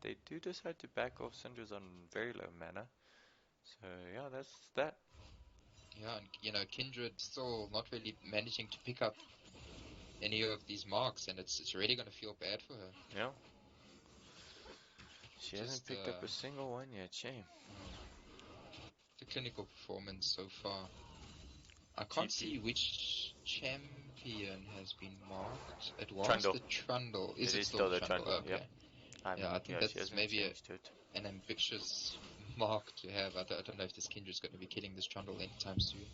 they do decide to back off Syndra's on very low mana. So yeah, that's that.
Yeah, and you know, Kindred still not really managing to pick up any of these marks, and it's really going to feel bad for her.
Yeah. She hasn't picked up a single one yet, shame.
The clinical performance so far. I can't see which champion has been marked. It was
Trundle.
the Trundle. Is
It
it
is
still the
Trundle,
Trundle? Okay.
yep.
Yeah, I think
she
that's
hasn't
maybe
changed it.
an ambitious mark to have. I don't know if this Kindred's going to be killing this Trundle anytime soon.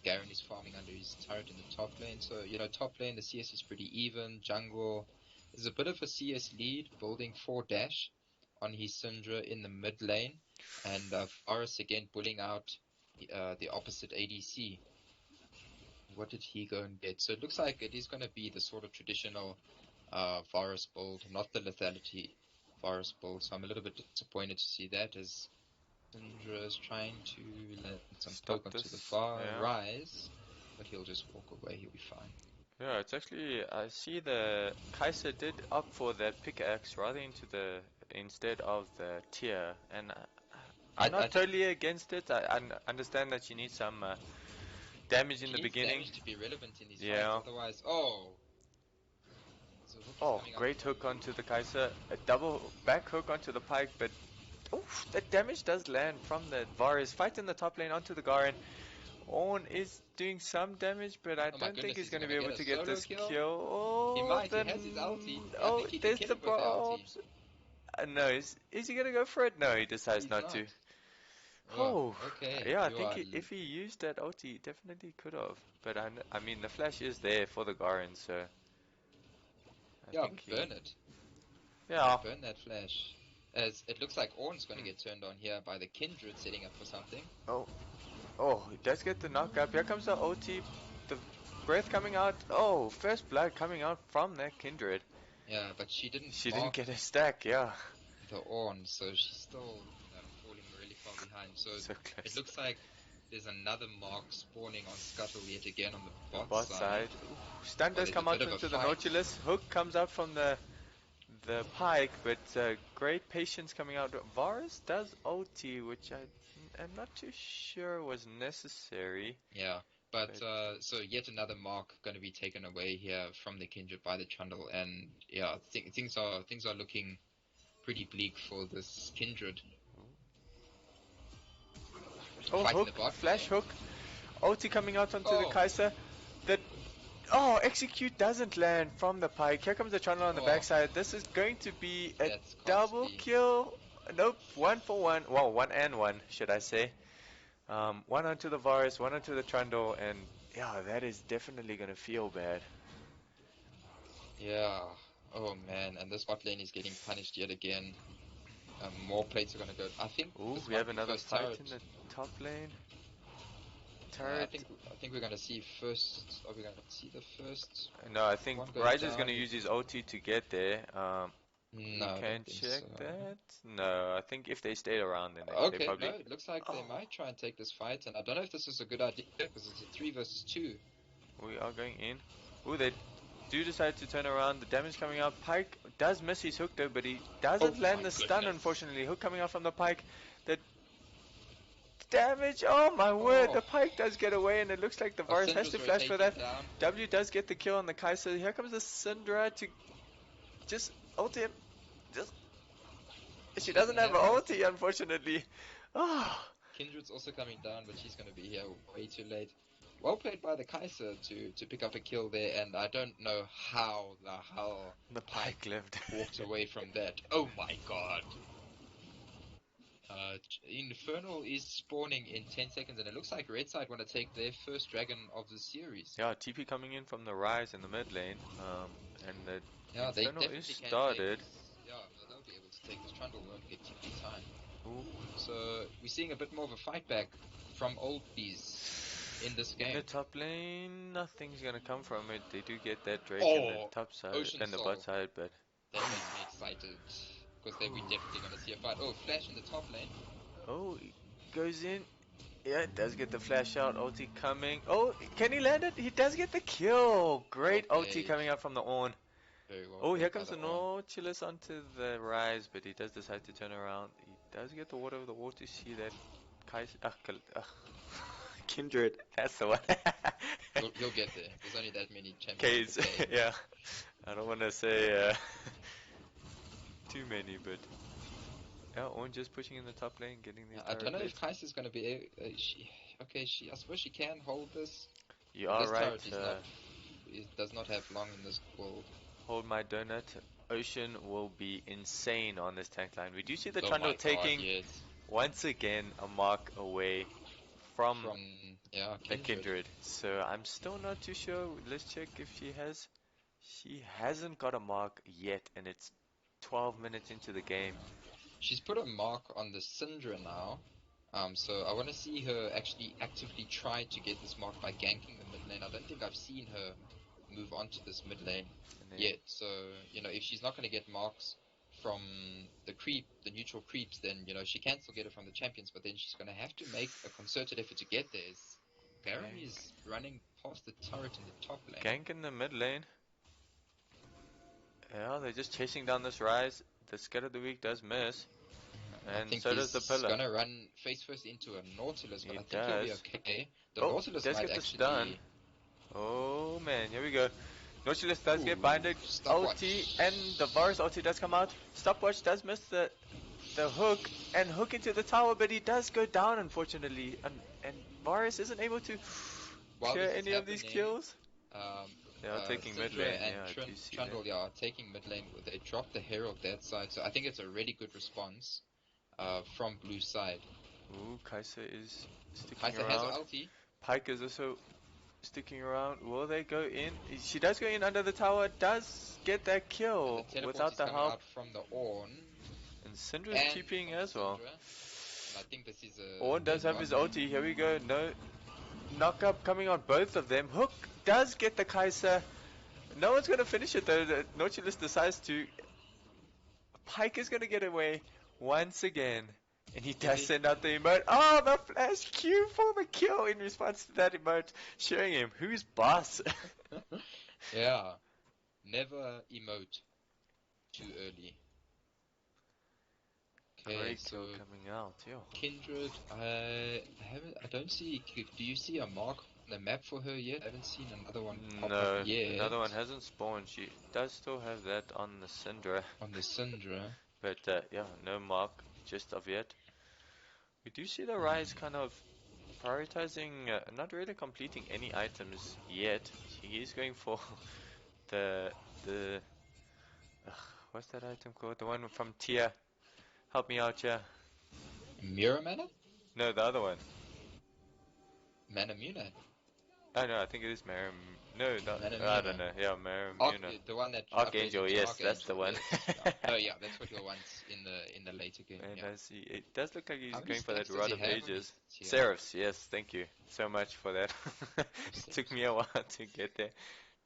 Garen is farming under his turret in the top lane, so you know, top lane the CS is pretty even. Jungle, there's a bit of a CS lead, building 4 dash on his Syndra in the mid lane, and Varus again pulling out the opposite ADC. What did he go and get? So it looks like it is going to be the sort of traditional Varus build, not the lethality Varus build. So I'm a little bit disappointed to see that, as Syndra is trying to let some
Stop
poke onto
this,
the far
yeah.
Ryze, but he'll just walk away, he'll be fine.
Yeah, it's actually, I see the Kai'Sa did opt for that pickaxe rather instead of the tier, and I'm not totally against it. I understand that you need some damage in the beginning.
Damage to be relevant in these
Yeah.
fights, otherwise, so hook is
Oh,
coming
great
out.
hook onto the Kai'Sa, a double back hook onto the Pyke, but oof, that damage does land from the Varus. Fight in the top lane onto the Garen. Ornn is doing some damage, but I don't think he's going to be able to get this kill. Oh,
he might, he has his ulti. I
oh,
think he can
there's
kill
the
it with the ulti.
bombs. No, is he going to go for it? No, he decides not to. Oh,
okay.
yeah, I think if he used that ulti, he definitely could have. But I mean, the flash is there for the Garen, so I think
burn it.
Yeah.
Burn that flash. As it looks like Ornn's going to get turned on here by the Kindred setting up for something.
Oh, he does get the knockup. Here comes the OT. The breath coming out. Oh, first blood coming out from that Kindred.
Yeah, but she didn't
get a stack, yeah.
The Ornn, so she's still falling really far behind. So it looks like there's another mark spawning on Scuttle yet again on the bot side.
Stun does come out into the Nautilus. Hook comes out from the Pyke, but great patience coming out. Varus does OT, which I'm not too sure was necessary.
Yeah, but so yet another mark going to be taken away here from the Kindred by the Trundle, and yeah, things are looking pretty bleak for this Kindred.
Oh, hook, flash hook. OT coming out onto the Kai'Sa. Execute doesn't land from the Pyke. Here comes the Trundle on the backside. This is going to be a double kill. Nope, 1 for 1. Well, 1 and 1, should I say. One onto the Varus, one onto the Trundle, and yeah, that is definitely going to feel bad.
Yeah. Oh man, and this bot lane is getting punished yet again. More plates are going to go. I think.
Ooh, we have another fight in the top lane.
I think we're going to see first. Are we going to see the first?
No, I think Ryze is going to use his OT to get there.
No,
you can check that. No, I think if they stayed around, then they probably.
No, it looks like they might try and take this fight, and I don't know if this is a good idea because it's a 3 versus 2.
We are going in. Ooh, they do decide to turn around. The damage coming out. Pyke does miss his hook though, but he doesn't land the stun. Unfortunately, hook coming out from the Pyke. The damage. Oh my word! The Pyke does get away, and it looks like the Varus has to flash for that. W does get the kill on the Kai'Sa. Here comes the Syndra to just ult him. Just she doesn't have an ulti, unfortunately. Oh.
Kindred's also coming down, but she's going to be here way too late. Well played by the Kai'Sa to pick up a kill there, and I don't know how the hell
The Pyke lived.
walked away from that. Oh my god. Infernal is spawning in 10 seconds, and it looks like Red Side want to take their first dragon of the series.
Yeah, TP coming in from the Ryze in the mid lane, and the
they
Infernal
definitely
is
can
started.
They'll be able to take this. Trundle won't get TP time.
Ooh.
So we're seeing a bit more of a fight back from Oldies in this game.
In the top lane, nothing's gonna come from it. They do get that Drake in the top side and the bot side, but
that makes me excited because then we're definitely gonna see a fight. Oh, flash in the top lane.
Oh, he goes in. Yeah, it does get the flash out. Ulti coming. Oh, can he land it? He does get the kill. Great ulti coming out from the Ornn.
Very well.
Oh, here comes the Nautilus onto the Ryze, but he does decide to turn around. He does get the water over the wall to see that Kai'Sa. Kindred, that's the one.
You'll get there. There's only that many champions.
Yeah. I don't want to say too many, but yeah, Ornn just pushing in the top lane, getting the.
I don't know if Kai'Sa's gonna be. I suppose she can hold this.
You are right.
It does not have long in this world.
Hold my donut. Ocean will be insane on this tank line. We do see the Trundle taking once again a mark away from the Kindred. So I'm still not too sure. Let's check if she has. She hasn't got a mark yet, and it's 12 minutes into the game.
She's put a mark on the Syndra now. So I want to see her actually actively try to get this mark by ganking the mid lane. I don't think I've seen her move on to this mid lane yet. So, if she's not going to get marks from the neutral creeps, then, she can still get it from the champions, but then she's going to have to make a concerted effort to get there. Garen is running past the turret in the top lane.
Gank in the mid lane. Yeah, they're just chasing down this Ryze. The Scatter of the Weak does miss. And so does the Pillar.
He's going to run face first into a Nautilus, but I think he'll be okay. The
Nautilus does get the stun. Oh man, here we go. Nautilus does get binded. Ulti, and the Varus ulti does come out. Stopwatch does miss the hook, and hook into the tower, but he does go down unfortunately. And Varus isn't able to clear any of these kills. They are taking mid lane.
And Trundle, taking mid lane. They dropped the Herald that side, so I think it's a really good response from blue side.
Ooh, Kai'Sa is sticking
Kai'Sa
around.
has an ulti.
Pyke is also sticking around. Will they go in? She does go in under the tower. Does get that kill without the help
out from the Ornn.
And Syndra is TPing as well.
I think this is
Ornn does have his ulti. Here we go. No knock up coming on both of them. Hook does get the Kai'Sa. No one's gonna finish it though. The Nautilus decides to. Pyke is gonna get away once again. And he does send out the emote. Oh, the flash Q for the kill in response to that emote, showing him who's boss.
Yeah, never emote too early. Okay,
Great
so
kill coming out. Yeah.
Kindred, I don't see. Do you see a mark on the map for her yet? I haven't seen another one pop up yet.
Another one hasn't spawned. She does still have that on the Syndra. But yeah, no mark just of yet. We do see the Ryze kind of prioritizing, not really completing any items yet. He is going for the what's that item called? The one from Tia. Help me out, yeah.
Mirror Mana?
No, the other one.
Manamuna.
Oh no, I think it is Marum. No, I don't know. Yeah, Maramuna.
The one that
Archangel, yes, that's the one.
Oh yeah, that's what you'll want in the later game.
And I see. It does look like he's going for that Rod of Ages. Seraphs, yes, thank you so much for that. It took me a while to get there.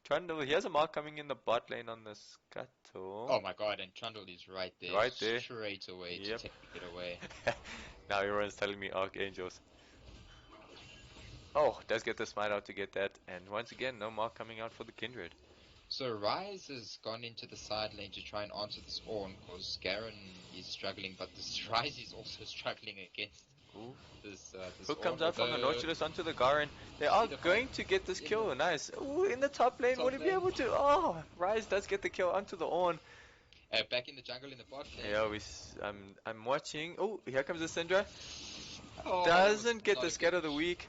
Trundle, he has a mark coming in the bot lane on the Scuttle.
Oh my god, and Trundle is right there.
Right there.
Straight away to take it away.
Now everyone's telling me Archangels. Oh, does get the smite out to get that, and once again, no mark coming out for the Kindred.
So Ryze has gone into the side lane to try and answer this Ornn, because Garen is struggling, but this Ryze is also struggling against this
Hook comes out from the Nautilus onto the Garen. They are going to get this kill, nice. Ooh, in the top lane, will he be able to? Oh, Ryze does get the kill onto the Ornn.
Back in the jungle in the bot lane.
Yeah, I'm watching. Oh, here comes the Syndra.
Oh, that was
Doesn't get
not
the
a
scat
good.
of the week.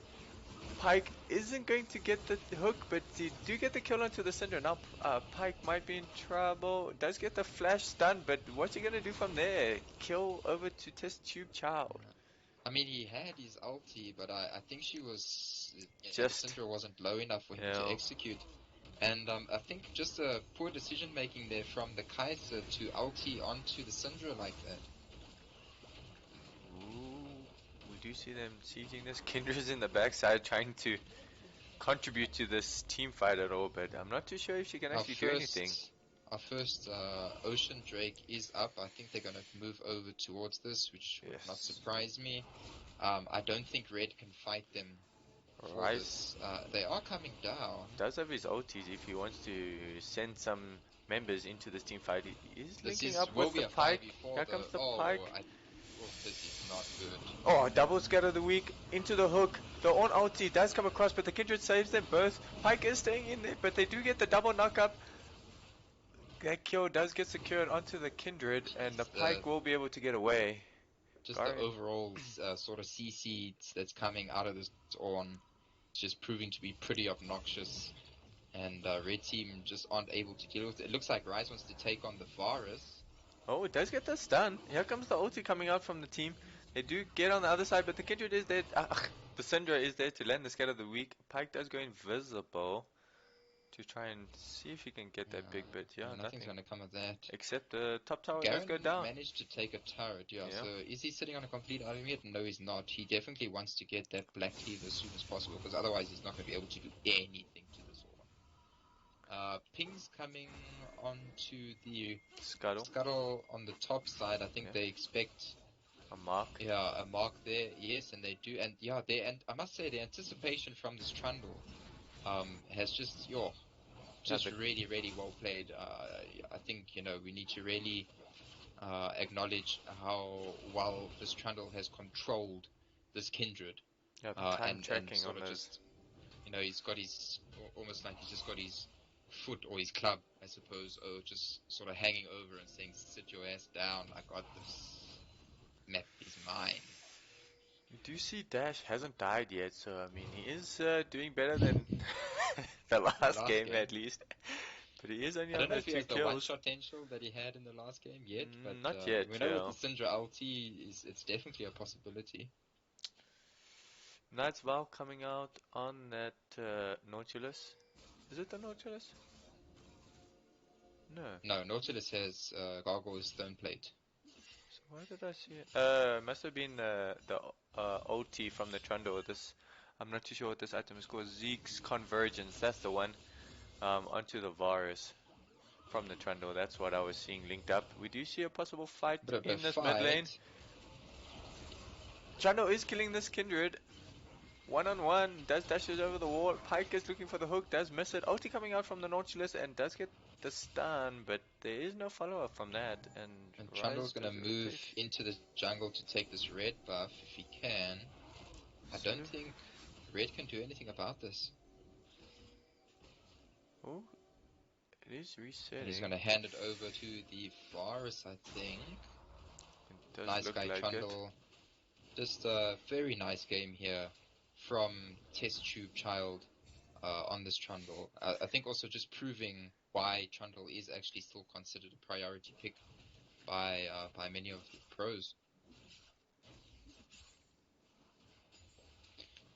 Pyke isn't going to get the hook, but you do get the kill onto the Syndra. Now Pyke might be in trouble. Does get the flash stun, but what's he gonna do from there? Kill over to TestTubeChild.
I mean, he had his ulti, but I think she was, the
Just,
Syndra wasn't low enough for him
you
to
know,
execute. And I think just a poor decision making there from the Kai'Sa to ulti onto the Syndra like that.
ooh, we do see them sieging this. Kindred's in the backside trying to contribute to this team fight at all, but I'm not too sure if she can actually do anything.
Our first Ocean Drake is up. I think they're going to move over towards this, which would not
Yes.
surprise me. I don't think Red can fight them for
Ryze
this. They are coming down.
does have his ultis if he wants to send some members into this team fight. He is linking up
Will
with
be
the
a
Pyke.
5v4
Here comes
though.
the
Oh,
Pyke.
this is not good.
Oh, double scatter of the week into the hook. The Ornn ulti does come across, but the Kindred saves them both. Pyke is staying in there, but they do get the double knock up. That kill does get secured onto the Kindred, and the Pyke will be able to get away.
Just
Garen.
the overall sort of CC that's coming out of this Ornn is just proving to be pretty obnoxious. And Red Team just aren't able to deal with it. It looks like Ryze wants to take on the Varus.
Oh, it does get the stun. Here comes the ulti coming out from the team. They do get on the other side, but the Kindred is there. The Syndra is there to land the scatter of the week. Pyke does go invisible to try and see if he can get that big bit. Yeah,
Nothing's
nothing.
going to come of that.
Except the top tower
Garen
does go down.
managed to take a turret, yeah.
Yeah.
So is he sitting on a complete item yet? No, he's not. He definitely wants to get that Black Cleave as soon as possible, because otherwise he's not going to be able to do anything to this Ornn. Ping's coming onto the scuttle on the top side. I think they expect
a mark.
Yeah, a mark there. Yes, and they do. And yeah, and I must say the anticipation from this Trundle has just really, really well played. I think, we need to really acknowledge how well this Trundle has controlled this Kindred.
Yeah, the time
And
tracking
sort
on
of
those.
just, he's got almost like he's just got his foot or his club, I suppose, just sort of hanging over and saying, sit your ass down, I got this. Map is mine.
You do see Dash hasn't died yet, so I mean he is doing better than the last game at least. But he is only on
I don't know
those
if he
2
has the
kills.
one-shot potential that he had in the last game yet, but
not yet.
we know with the Syndra ulti, it's definitely a possibility.
Knight's Vow coming out on that Nautilus. Is it the Nautilus? No.
No, Nautilus has Gargoyle's Stone Plate.
So why did I see it? Must have been the OT from the Trundle. I'm not too sure what this item is called. Zeke's Convergence. That's the one. Onto the Varus from the Trundle. That's what I was seeing linked up. We do see a possible fight in this mid lane. Trundle is killing this Kindred. 1-on-1, does dashes over the wall. Pyke is looking for the hook, does miss it. Ulti coming out from the Nautilus and does get the stun, but there is no follow-up from that. And
Trundle's going to move into the jungle to take this red buff if he can. I don't think Red can do anything about this.
Oh, it is resetting.
And he's going to hand it over to the Varus, I think. Nice guy, like Trundle. Just a very nice game here from TestTubeChild on this Trundle. I think also just proving why Trundle is actually still considered a priority pick by many of the pros.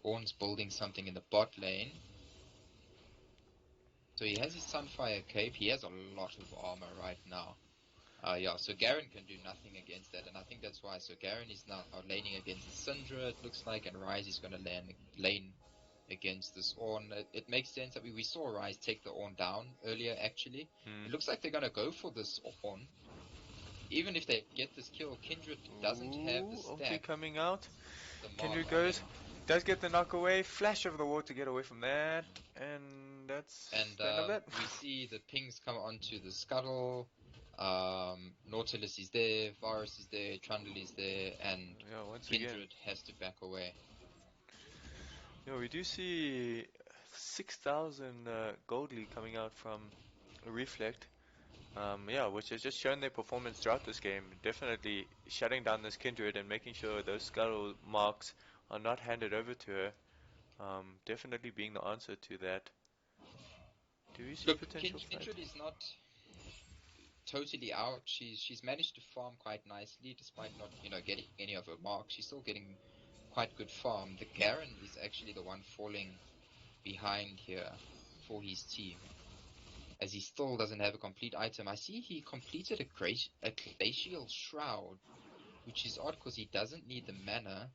Ornn's building something in the bot lane. So he has his Sunfire Cape. He has a lot of armor right now. So Garen can do nothing against that, and I think that's why. So Garen is now laning against Syndra, it looks like, and Ryze is going to lane against this Ornn. It makes sense that we saw Ryze take the Ornn down earlier, actually. It looks like they're going to go for this Ornn. Even if they get this kill, Kindred doesn't have the stack.
Coming out. Kindred goes, does get the knock away, flash over the wall to get away from that, and that's the end of that.
We see the pings come onto the scuttle. Nautilus is there, Varus is there, Trundle is there, and Kindred has to back away.
Yeah, we do see 6,000 gold lead coming out from Reflect. Yeah, which has just shown their performance throughout this game. Definitely shutting down this Kindred and making sure those scuttle marks are not handed over to her. Definitely being the answer to that. Do we see
Look,
potential fight?
Kindred is not totally out. She's managed to farm quite nicely, despite not getting any of her marks. She's still getting quite good farm. The Garen is actually the one falling behind here for his team, as he still doesn't have a complete item. I see he completed a Glacial Shroud, which is odd because he doesn't need the mana.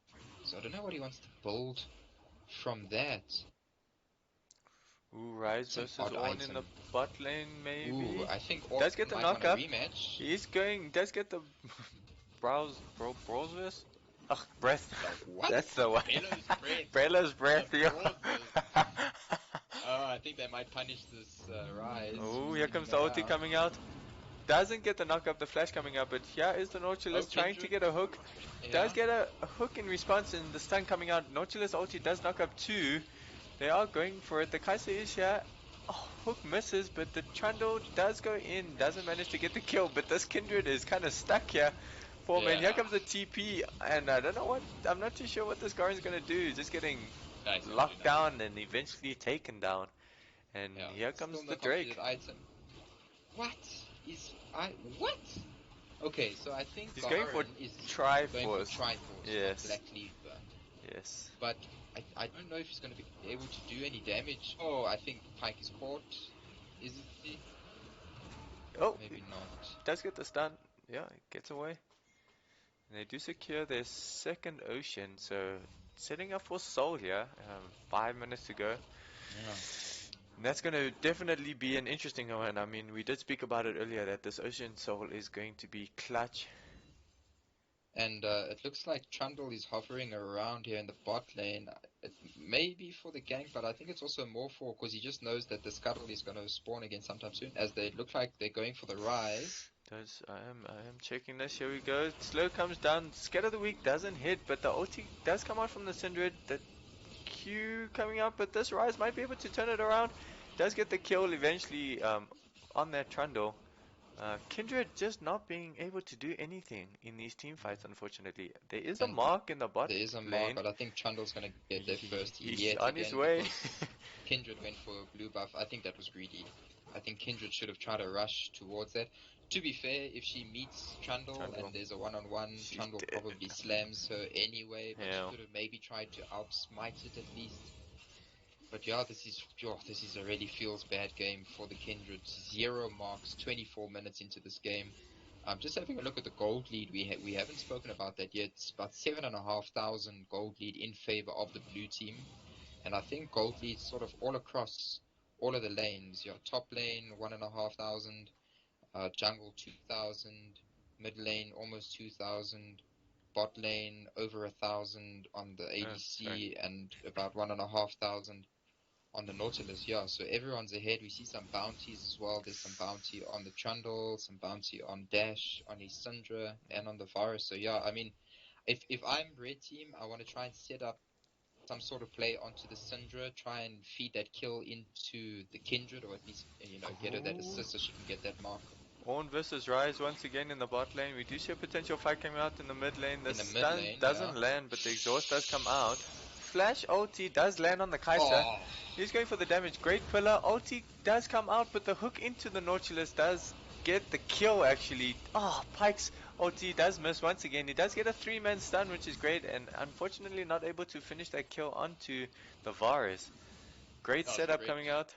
So I don't know what he wants to build from that.
Ooh, Ryze
It's an
versus
odd
Ornn in the
item.
bot lane, maybe.
Ooh, I think
Does get
Ornn
the
might want to
knockup.
rematch.
He's going. Does get the browser's. Ugh, breath.
What?
That's the one.
Bellows breath.
Bella's breath. Yeah.
Oh, I think they might punish this Ryze.
Oh, here comes the ulti coming out. Doesn't get the knockup, the flash coming up, but here is the Nautilus trying to get a hook.
Yeah.
Does get a hook in response, and the stun coming out. Nautilus ulti does knock up 2. They are going for it. The Kai'Sa is here. Oh, hook misses, but the Trundle does go in. Doesn't manage to get the kill, but this Kindred is kind of stuck here. Man, here comes the TP, and I don't know what. I'm not too sure what this Garen's gonna do. Just getting locked down and eventually taken down. And here comes the Drake.
Item. What? What? Okay, so I think
he's
Garen
going for
is
Triforce.
Yes. Black Cleaver.
Yes.
But I don't know if he's going to be able to do any damage. Oh, I think Pyke is caught. Is he?
Oh,
maybe not.
Does get the stun. Yeah, gets away. And they do secure their second ocean, so setting up for Soul here. 5 minutes to go.
Yeah.
And that's going to definitely be an interesting one. I mean, we did speak about it earlier that this Ocean Soul is going to be clutch.
And it looks like Trundle is hovering around here in the bot lane. It may be for the gank, but I think it's also more for because he just knows that the Scuttle is going to spawn again sometime soon, as they look like they're going for the Ryze.
I am checking this. Here we go. Slow comes down. Scatter of the Week doesn't hit, but the ulti does come out from the Syndra. The Q coming out, but this Ryze might be able to turn it around. Does get the kill eventually on that Trundle. Kindred just not being able to do anything in these team fights, unfortunately. There is a mark in the bot
lane. There is a
mark,
but I think Trundle's going to get there first.
He's on his way.
Kindred went for a blue buff. I think that was greedy. I think Kindred should have tried to rush towards that. To be fair, if she meets Trundle and there's a one-on-one, Trundle probably slams her anyway, but she could have maybe tried to outsmite it at least. But yeah, this is a really feels bad game for the Kindred. 0 marks, 24 minutes into this game. Just having a look at the gold lead, we haven't spoken about that yet. It's about 7,500 gold lead in favor of the blue team, and I think gold leads sort of all across all of the lanes. Your top lane 1,500, jungle 2,000, mid lane almost 2,000. Bot lane over 1,000 on the ADC and about 1,500 on the Nautilus. Yeah, so everyone's ahead. We see some bounties as well. There's some bounty on the Trundle, some bounty on Dash, on his Syndra, and on the Varus. So yeah, I mean, if I'm red team, I want to try and set up some sort of play onto the Syndra, try and feed that kill into the Kindred, or at least get her that assist so she can get that mark.
Ornn versus Ryze once again in the bot lane. We do see a potential fight coming out in the mid lane. The stun doesn't land, but the exhaust does come out. Flash ulti does land on the Kai'Sa.
Oh.
He's going for the damage. Great pillar. Ulti does come out, but the hook into the Nautilus does get the kill actually. Oh, Pyke's ulti does miss once again. He does get a 3-man stun, which is great, and unfortunately not able to finish that kill onto the Varus. Great setup coming out.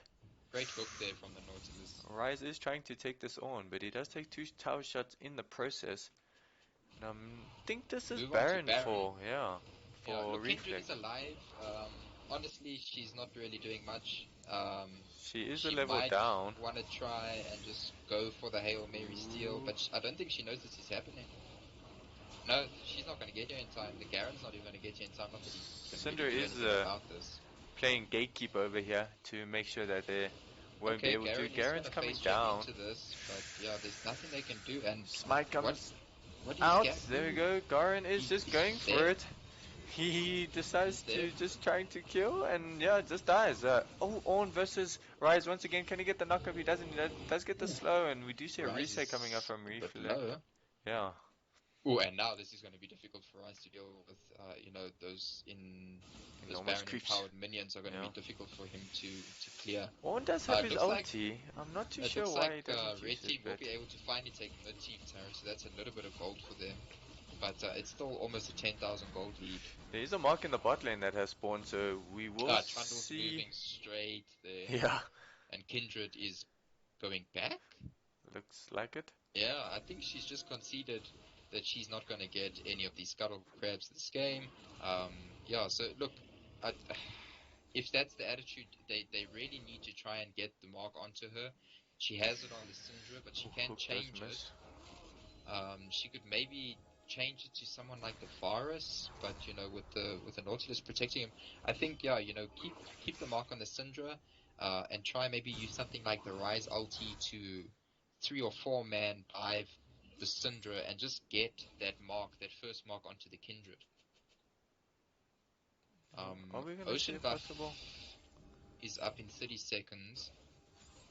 Great hook there from the Nautilus.
Ryze is trying to take this on, but he does take 2 tower shots in the process. And I think this is Baron for
Kindred
Reflex.
is alive. Honestly, she's not really doing much.
She is a level down.
Want to try and just go for the Hail Mary steal, but I don't think she knows this is happening. No, she's not going to get here in time. The Garen's not even going to get here in time.
Syndra is playing gatekeeper over here to make sure that they won't be able to. Garen's coming down.
Into this, but yeah, there's nothing they can do. And
Smite comes
what
out. There we go. Garen is just going for it. he decides
He's
to
dead.
just trying to kill and yeah, just dies. Oh, Ornn versus Ryze once again. Can he get the knockup? He doesn't. He does get the
Ooh,
slow, and we do see a
Ryze
reset coming up
is
from
a bit
Reflect.
low.
Yeah.
Oh, and now this is going to be difficult for us to deal with. Those those
Enormous
Baron
creeps.
empowered minions are going to
Yeah.
be difficult for him to clear.
Ornn does have
It
his
looks like
ulti. I'm not too
it
sure
looks
why
like
he doesn't
Red
use it,
Team will
but
be able to finally take mid team turret, so that's a little bit of gold for them. But it's still almost a 10,000 gold lead.
there is a mark in the bot lane that has spawned, so we will
Trundle's
see.
moving straight there,
Yeah,
and Kindred is going back.
looks like it.
Yeah, I think she's just conceded that she's not going to get any of these scuttle crabs this game. So look, I, if that's the attitude, they really need to try and get the mark onto her. She has it on the Syndra, but she can
Hook does
change
miss.
it. She could maybe change it to someone like the Varus, but with the Nautilus protecting him, I think keep the mark on the Syndra, and try maybe use something like the Ryze ulti to 3 or 4 man dive the Syndra and just get that first mark onto the Kindred.
Are we gonna see
Ocean
a
buff
possible?
is up in 30 seconds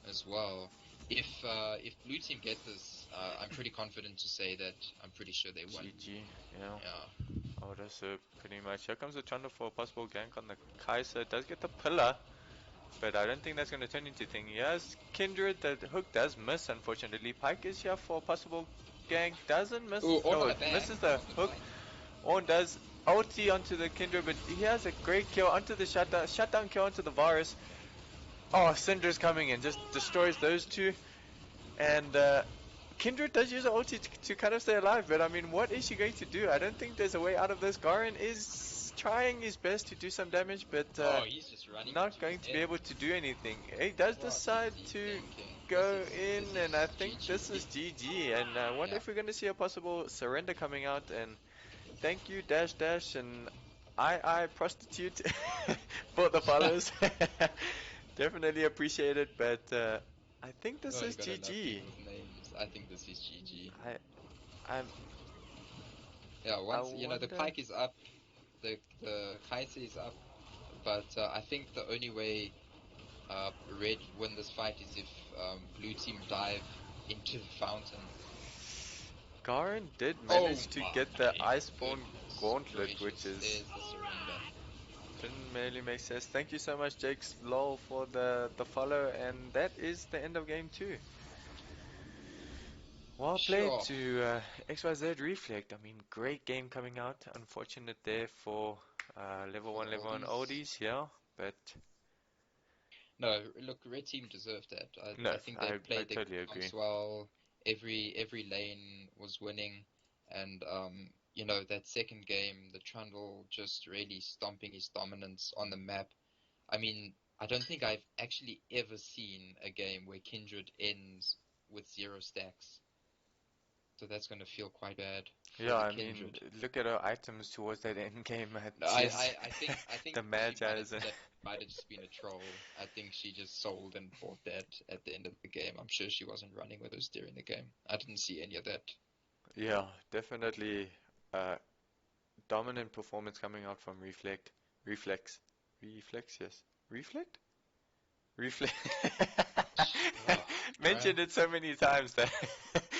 as well. If blue team get this, I'm pretty confident to say that I'm pretty sure they won.
GG, yeah.
Yeah.
Oh, that's pretty much. Here comes the Trundle for a possible gank on the Kai'Sa. Does get the pillar, but I don't think that's going to turn into a thing. Yes, Kindred, the hook does miss, unfortunately. Pyke is here for a possible gank. Doesn't miss.
Ooh, Ornn
Oh,
on
it
the back
misses the
from the
hook.
fight.
Ornn does ulti onto the Kindred, but he has a great kill onto the shutdown kill onto the Varus. Oh, Syndra's coming in, just destroys those two. And Kindred does use an ulti to kind of stay alive, but I mean, what is she going to do? I don't think there's a way out of this. Garen is trying his best to do some damage, but
He's just running
not
into
going
his
to be
head.
able to do anything. He does
What
decide
is he
to
thinking?
go
This
in, and
is
I think this is
GG.
GG. And I wonder
Yeah.
if we're going to see a possible surrender coming out. And thank you, Dash Dash, and I prostitute for the follows. Definitely appreciate it, but I think this
Oh, you
is
gotta love
GG.
people with names. I think this is GG.
I I'm
Yeah,
I
once the
wonder.
Pyke is up, the Kai'Sa is up, but I think the only way Red win this fight is if blue team dive into the fountain.
Garen did
Oh
manage to
my
get the Iceborne
goodness
Gauntlet, which
gracious!
is
There's the surrender.
didn't really make sense. Thank you so much, Jake's lol, for the follow, and that is the end of game 2. Well played
Sure.
to XYZ Reflect. I mean, great game coming out. Unfortunate there for level
For the
1, level 1
oldies.
oldies, yeah, but
No, look, red team deserved that.
no,
I think they
I
played their
totally agree.
comps well. Every lane was winning, and that second game, the Trundle just really stomping his dominance on the map. I mean, I don't think I've actually ever seen a game where Kindred ends with 0 stacks. So that's going to feel quite bad for
Yeah,
the
I mean,
Kindred.
look at our items towards that end game.
No,
It's just
I think
the Magi's.
that might have just been a troll. I think she just sold and bought that at the end of the game. I'm sure she wasn't running with us during the game. I didn't see any of that.
Yeah, definitely dominant performance coming out from Reflex, yes. Reflect? Reflect.
Oh,
Mentioned it so many times that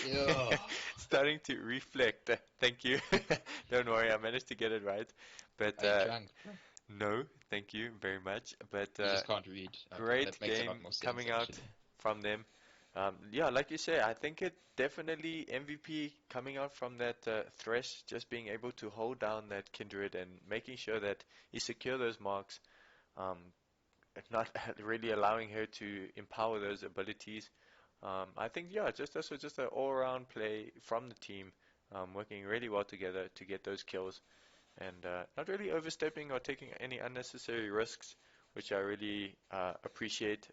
yeah.
starting to reflect. Thank you. Don't worry, I managed to get it right. But
Are you drunk, bro?
no, thank you very much. But
You just can't read. Okay,
great
that makes a
game
lot more sense
coming out
actually.
from them. Yeah, like you say, I think it definitely MVP coming out from that Thresh, just being able to hold down that Kindred and making sure that he secure those marks, um, not really allowing her to empower those abilities. I think, yeah, just this was just an all-around play from the team, working really well together to get those kills and not really overstepping or taking any unnecessary risks, which I really appreciate.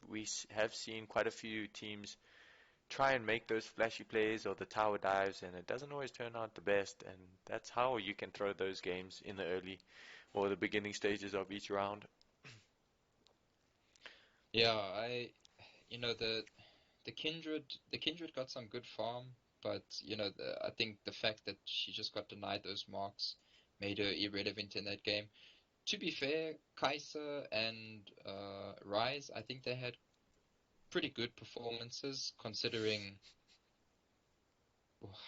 We have seen quite a few teams try and make those flashy plays or the tower dives, and it doesn't always turn out the best. And that's how you can throw those games in the early or the beginning stages of each round.
Yeah, the Kindred got some good farm, but I think the fact that she just got denied those marks made her irrelevant in that game. To be fair, Kai'Sa and Ryze, I think they had pretty good performances considering,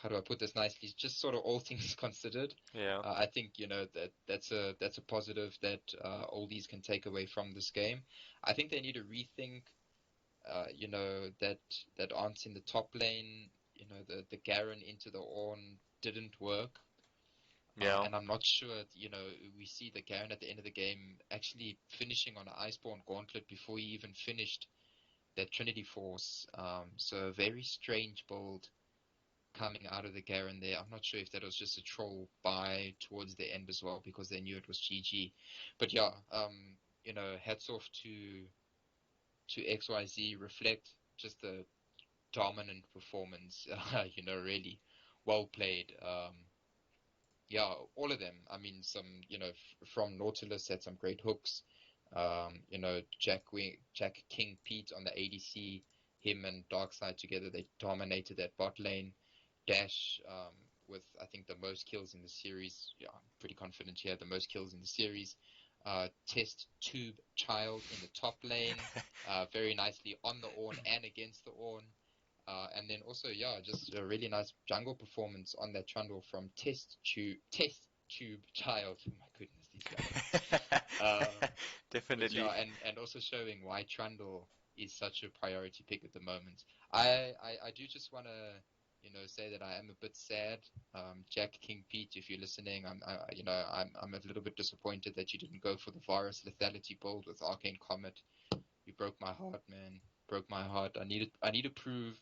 how do I put this nicely, just sort of all things considered.
Yeah.
I think, that's a positive that Oldies can take away from this game. I think they need to rethink, that Aunt's in the top lane, the Garen into the Ornn didn't work.
Yeah.
And I'm not sure, we see the Garen at the end of the game actually finishing on an Iceborne Gauntlet before he even finished that Trinity Force. So a very strange build coming out of the Garen there. I'm not sure if that was just a troll buy towards the end as well because they knew it was GG. But yeah, hats off to XYZ, Reflect, just a dominant performance, really well played. Yeah, all of them. I mean, some, from Nautilus had some great hooks. Jack King Pete on the ADC, him and DarkSide together, they dominated that bot lane. Dash, with I think the most kills in the series. Yeah, I'm pretty confident he had the most kills in the series. TestTubeChild in the top lane, very nicely on the Ornn and against the Ornn. And then also, yeah, just a really nice jungle performance on that Trundle from TestTubeChild. Oh my goodness, these guys.
Definitely.
Yeah, and also showing why Trundle is such a priority pick at the moment. I do just want to, say that I am a bit sad. Jack King Pete, if you're listening, I'm a little bit disappointed that you didn't go for the Varus lethality build with Arcane Comet. You broke my heart, man. Broke my heart. I need to prove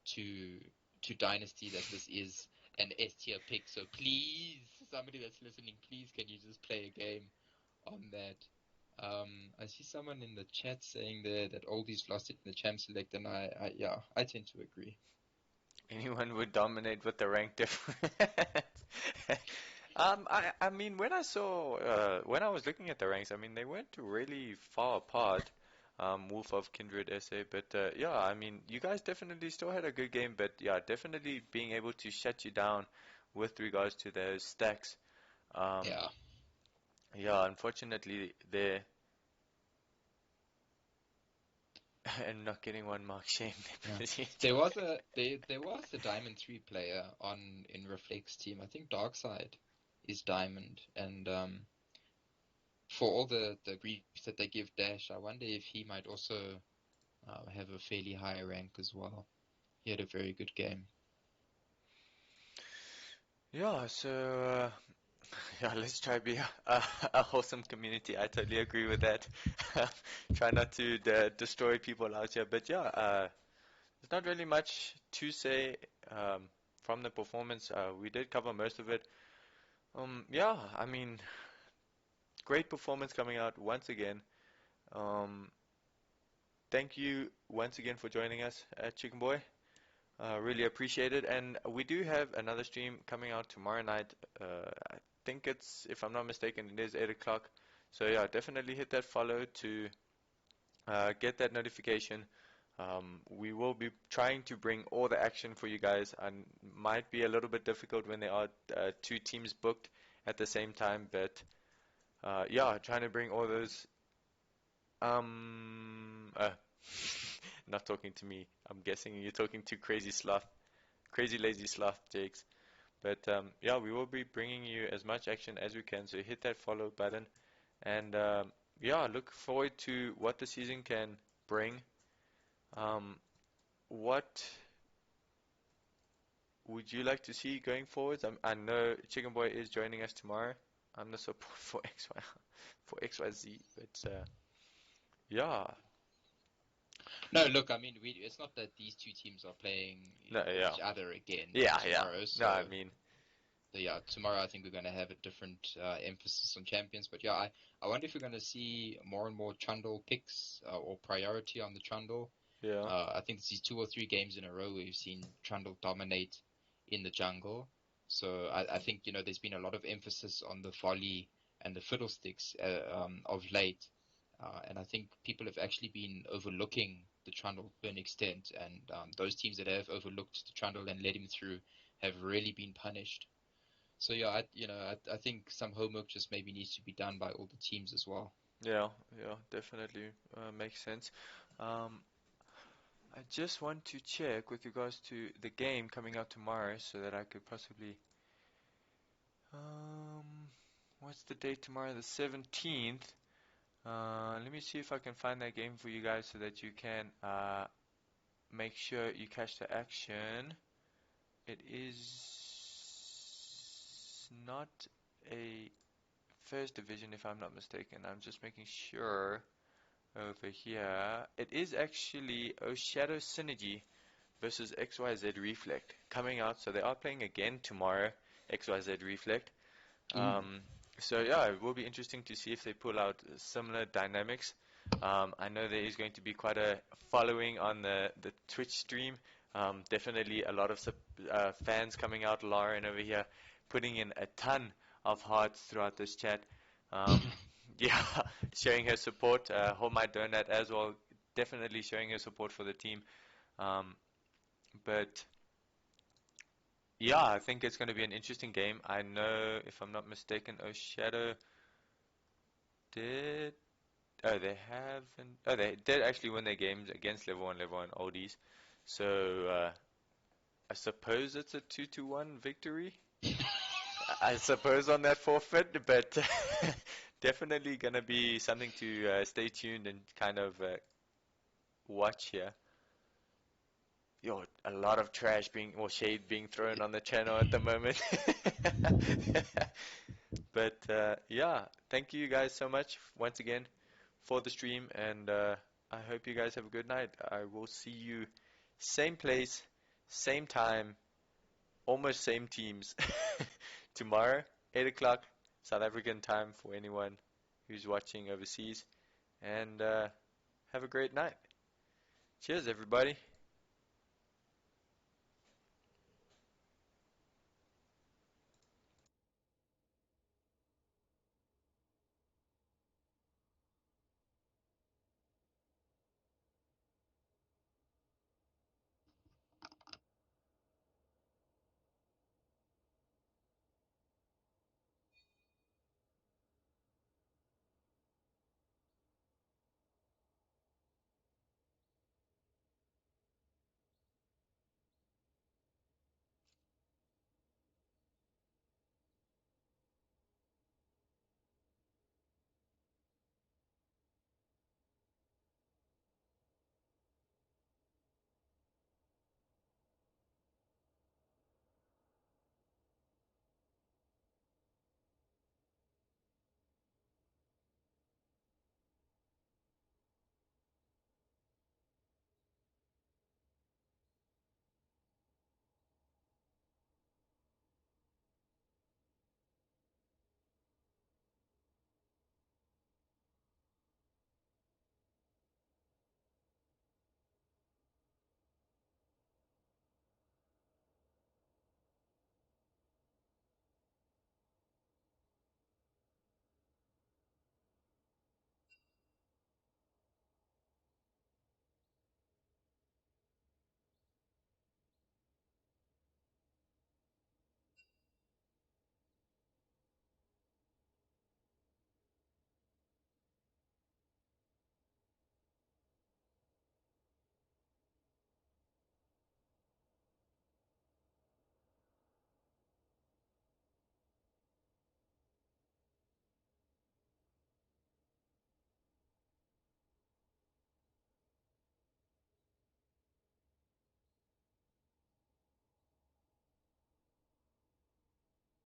to Dynasty that this is an S tier pick. So please, somebody that's listening, please, can you just play a game on that? I see someone in the chat saying there that Oldies lost it in the champ select, and I tend to agree.
Anyone would dominate with the rank difference. I mean, when I was looking at the ranks, I mean, they weren't really far apart. Wolf of Kindred SA, but yeah, I mean, you guys definitely still had a good game, but yeah, definitely being able to shut you down with regards to those stacks.
Yeah.
Yeah, unfortunately, there and not getting one mark shame.
Yeah. There was a Diamond 3 player in Reflex team. I think DarkSide is Diamond, and for all the grief that they give Dash, I wonder if he might also have a fairly high rank as well. He had a very good game.
Yeah, so yeah, let's try be a wholesome community. I totally agree with that. Try not to destroy people out here, but yeah, there's not really much to say from the performance. We did cover most of it. Yeah, I mean, great performance coming out once again. Um, Thank you once again for joining us at Chicken Boy. Really appreciate it. And we do have another stream coming out tomorrow night. I think it's, if I'm not mistaken, it is 8 o'clock. So yeah, definitely hit that follow to get that notification. We will be trying to bring all the action for you guys, and might be a little bit difficult when there are two teams booked at the same time. But yeah, trying to bring all those. Not talking to me. I'm guessing you're talking to Crazy Lazy Sloth, Jakes. But yeah, we will be bringing you as much action as we can. So hit that follow button, and yeah, look forward to what the season can bring. What would you like to see going forwards? I know Chicken Boy is joining us tomorrow. I'm the support for XYZ, but yeah,
No, look, I mean, it's not that these two teams are playing
no, yeah,
each other again
yeah, yeah.
tomorrow.
No,
So,
I mean,
yeah, tomorrow I think we're going to have a different emphasis on champions. But yeah, I wonder if we're going to see more and more Trundle picks or priority on the Trundle.
yeah,
I think this is 2 or 3 games in a row where we've seen Trundle dominate in the jungle. So I think, there's been a lot of emphasis on the volley and the Fiddlesticks of late. And I think people have actually been overlooking the Trundle to an extent. And those teams that have overlooked the Trundle and let him through have really been punished. So yeah, I think some homework just maybe needs to be done by all the teams as well.
Yeah, definitely makes sense. I just want to check with regards to the game coming out tomorrow so that I could possibly what's the date tomorrow? The 17th. Let me see if I can find that game for you guys so that you can make sure you catch the action. It is not a first division if I'm not mistaken. I'm just making sure over here. It is actually Shadow Synergy versus XYZ Reflect coming out. So they are playing again tomorrow, XYZ Reflect.
Ooh.
So yeah, it will be interesting to see if they pull out similar dynamics. I know there is going to be quite a following on the Twitch stream. Definitely a lot of fans coming out. Lauren over here putting in a ton of hearts throughout this chat. Yeah, showing her support. Hold my donut as well. Definitely showing her support for the team. But yeah, I think it's going to be an interesting game. I know, if I'm not mistaken, Shadow did. Oh, they haven't. Oh, they did actually win their games against level 1 Oldies. So I suppose it's a 2-1 victory. I suppose on that forfeit, but definitely gonna be something to stay tuned and kind of watch here. Yo, a lot of trash being or shade being thrown on the channel at the moment. But yeah, thank you guys so much once again for the stream, and I hope you guys have a good night. I will see you same place, same time, almost same teams tomorrow, 8 o'clock South African time for anyone who's watching overseas. And have a great night. Cheers, everybody.